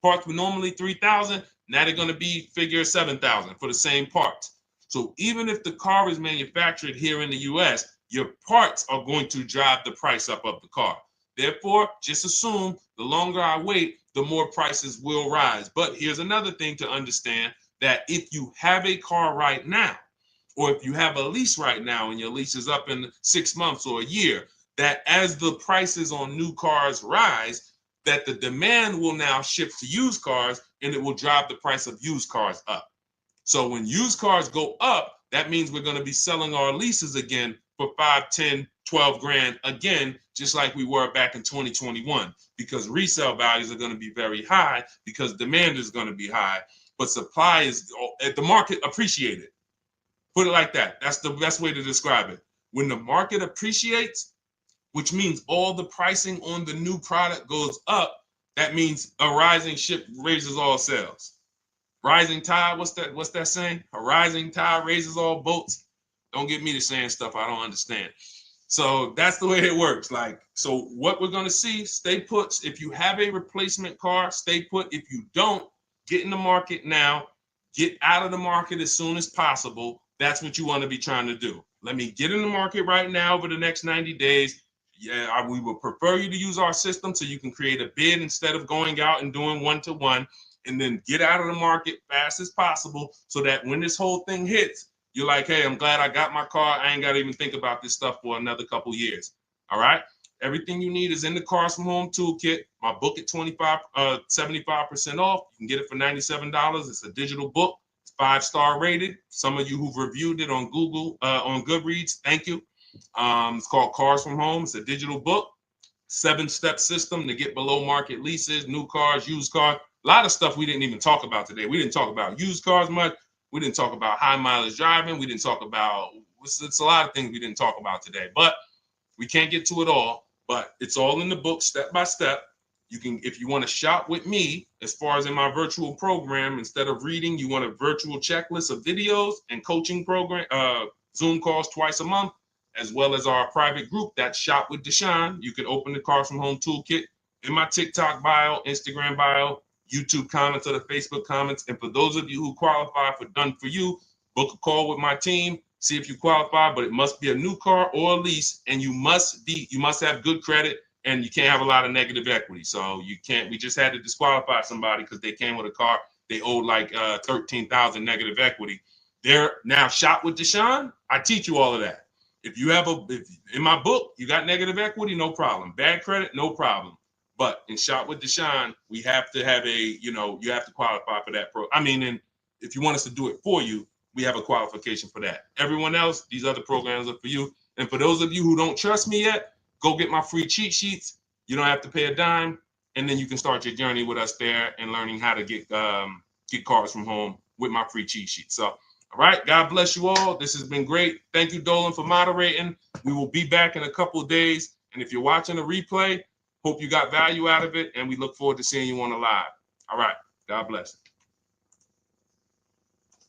parts were normally $3,000. Now they're going to be figure $7,000 for the same parts. So even if the car is manufactured here in the US, your parts are going to drive the price up of the car. Therefore, just assume the longer I wait, the more prices will rise. But here's another thing to understand, that if you have a car right now, or if you have a lease right now and your lease is up in 6 months or a year, that as the prices on new cars rise, that the demand will now shift to used cars, and it will drive the price of used cars up. So when used cars go up, that means we're going to be selling our leases again for 5, 10, 12 grand again, just like we were back in 2021, because resale values are going to be very high because demand is going to be high, but supply is at the market appreciated. Put it like that. That's the best way to describe it. When the market appreciates, which means all the pricing on the new product goes up, that means a rising ship raises all sails. Rising tide, what's that saying? A rising tide raises all boats. Don't get me to saying stuff I don't understand. So that's the way it works. So what we're going to see, stay put. If you have a replacement car, stay put. If you don't, get in the market now. Get out of the market as soon as possible. That's what you want to be trying to do. Let me get in the market right now over the next 90 days. Yeah, we would prefer you to use our system so you can create a bid instead of going out and doing one-to-one, and then get out of the market fast as possible so that when this whole thing hits, you're like, hey, I'm glad I got my car. I ain't got to even think about this stuff for another couple years. All right. Everything you need is in the Cars from Home Toolkit. My book at 75% off. You can get it for $97. It's a digital book. It's 5-star rated. Some of you who've reviewed it on Google, on Goodreads, thank you. It's called Cars from Home. It's a digital book. 7-step system to get below market leases, new cars, used cars. A lot of stuff we didn't even talk about today. We didn't talk about used cars much. We didn't talk about high mileage driving. We didn't talk about, it's a lot of things we didn't talk about today, but we can't get to it all. But it's all in the book, step by step. You can, if you want to shop with me, as far as in my virtual program, instead of reading, you want a virtual checklist of videos and coaching program, Zoom calls twice a month, as well as our private group, that's Shop with Deshone. You can open the Cars from Home Toolkit in my TikTok bio, Instagram bio, YouTube comments, or the Facebook comments. And for those of you who qualify for Done For You, book a call with my team, see if you qualify, but it must be a new car or a lease, and you must have good credit, and you can't have a lot of negative equity. So you can't, we just had to disqualify somebody because they came with a car, they owed like 13,000 negative equity. They're now Shop with Deshone. I teach you all of that. If you have in my book, you got negative equity, no problem. Bad credit, no problem. But in Shop with Deshone, we have to have you have to qualify for that and if you want us to do it for you, we have a qualification for that. Everyone else, these other programs are for you. And for those of you who don't trust me yet, go get my free cheat sheets. You don't have to pay a dime. And then you can start your journey with us there and learning how to get cars from home with my free cheat sheet. So, all right. God bless you all. This has been great. Thank you, Dolan, for moderating. We will be back in a couple of days. And if you're watching a replay, hope you got value out of it. And we look forward to seeing you on the live. All right. God bless.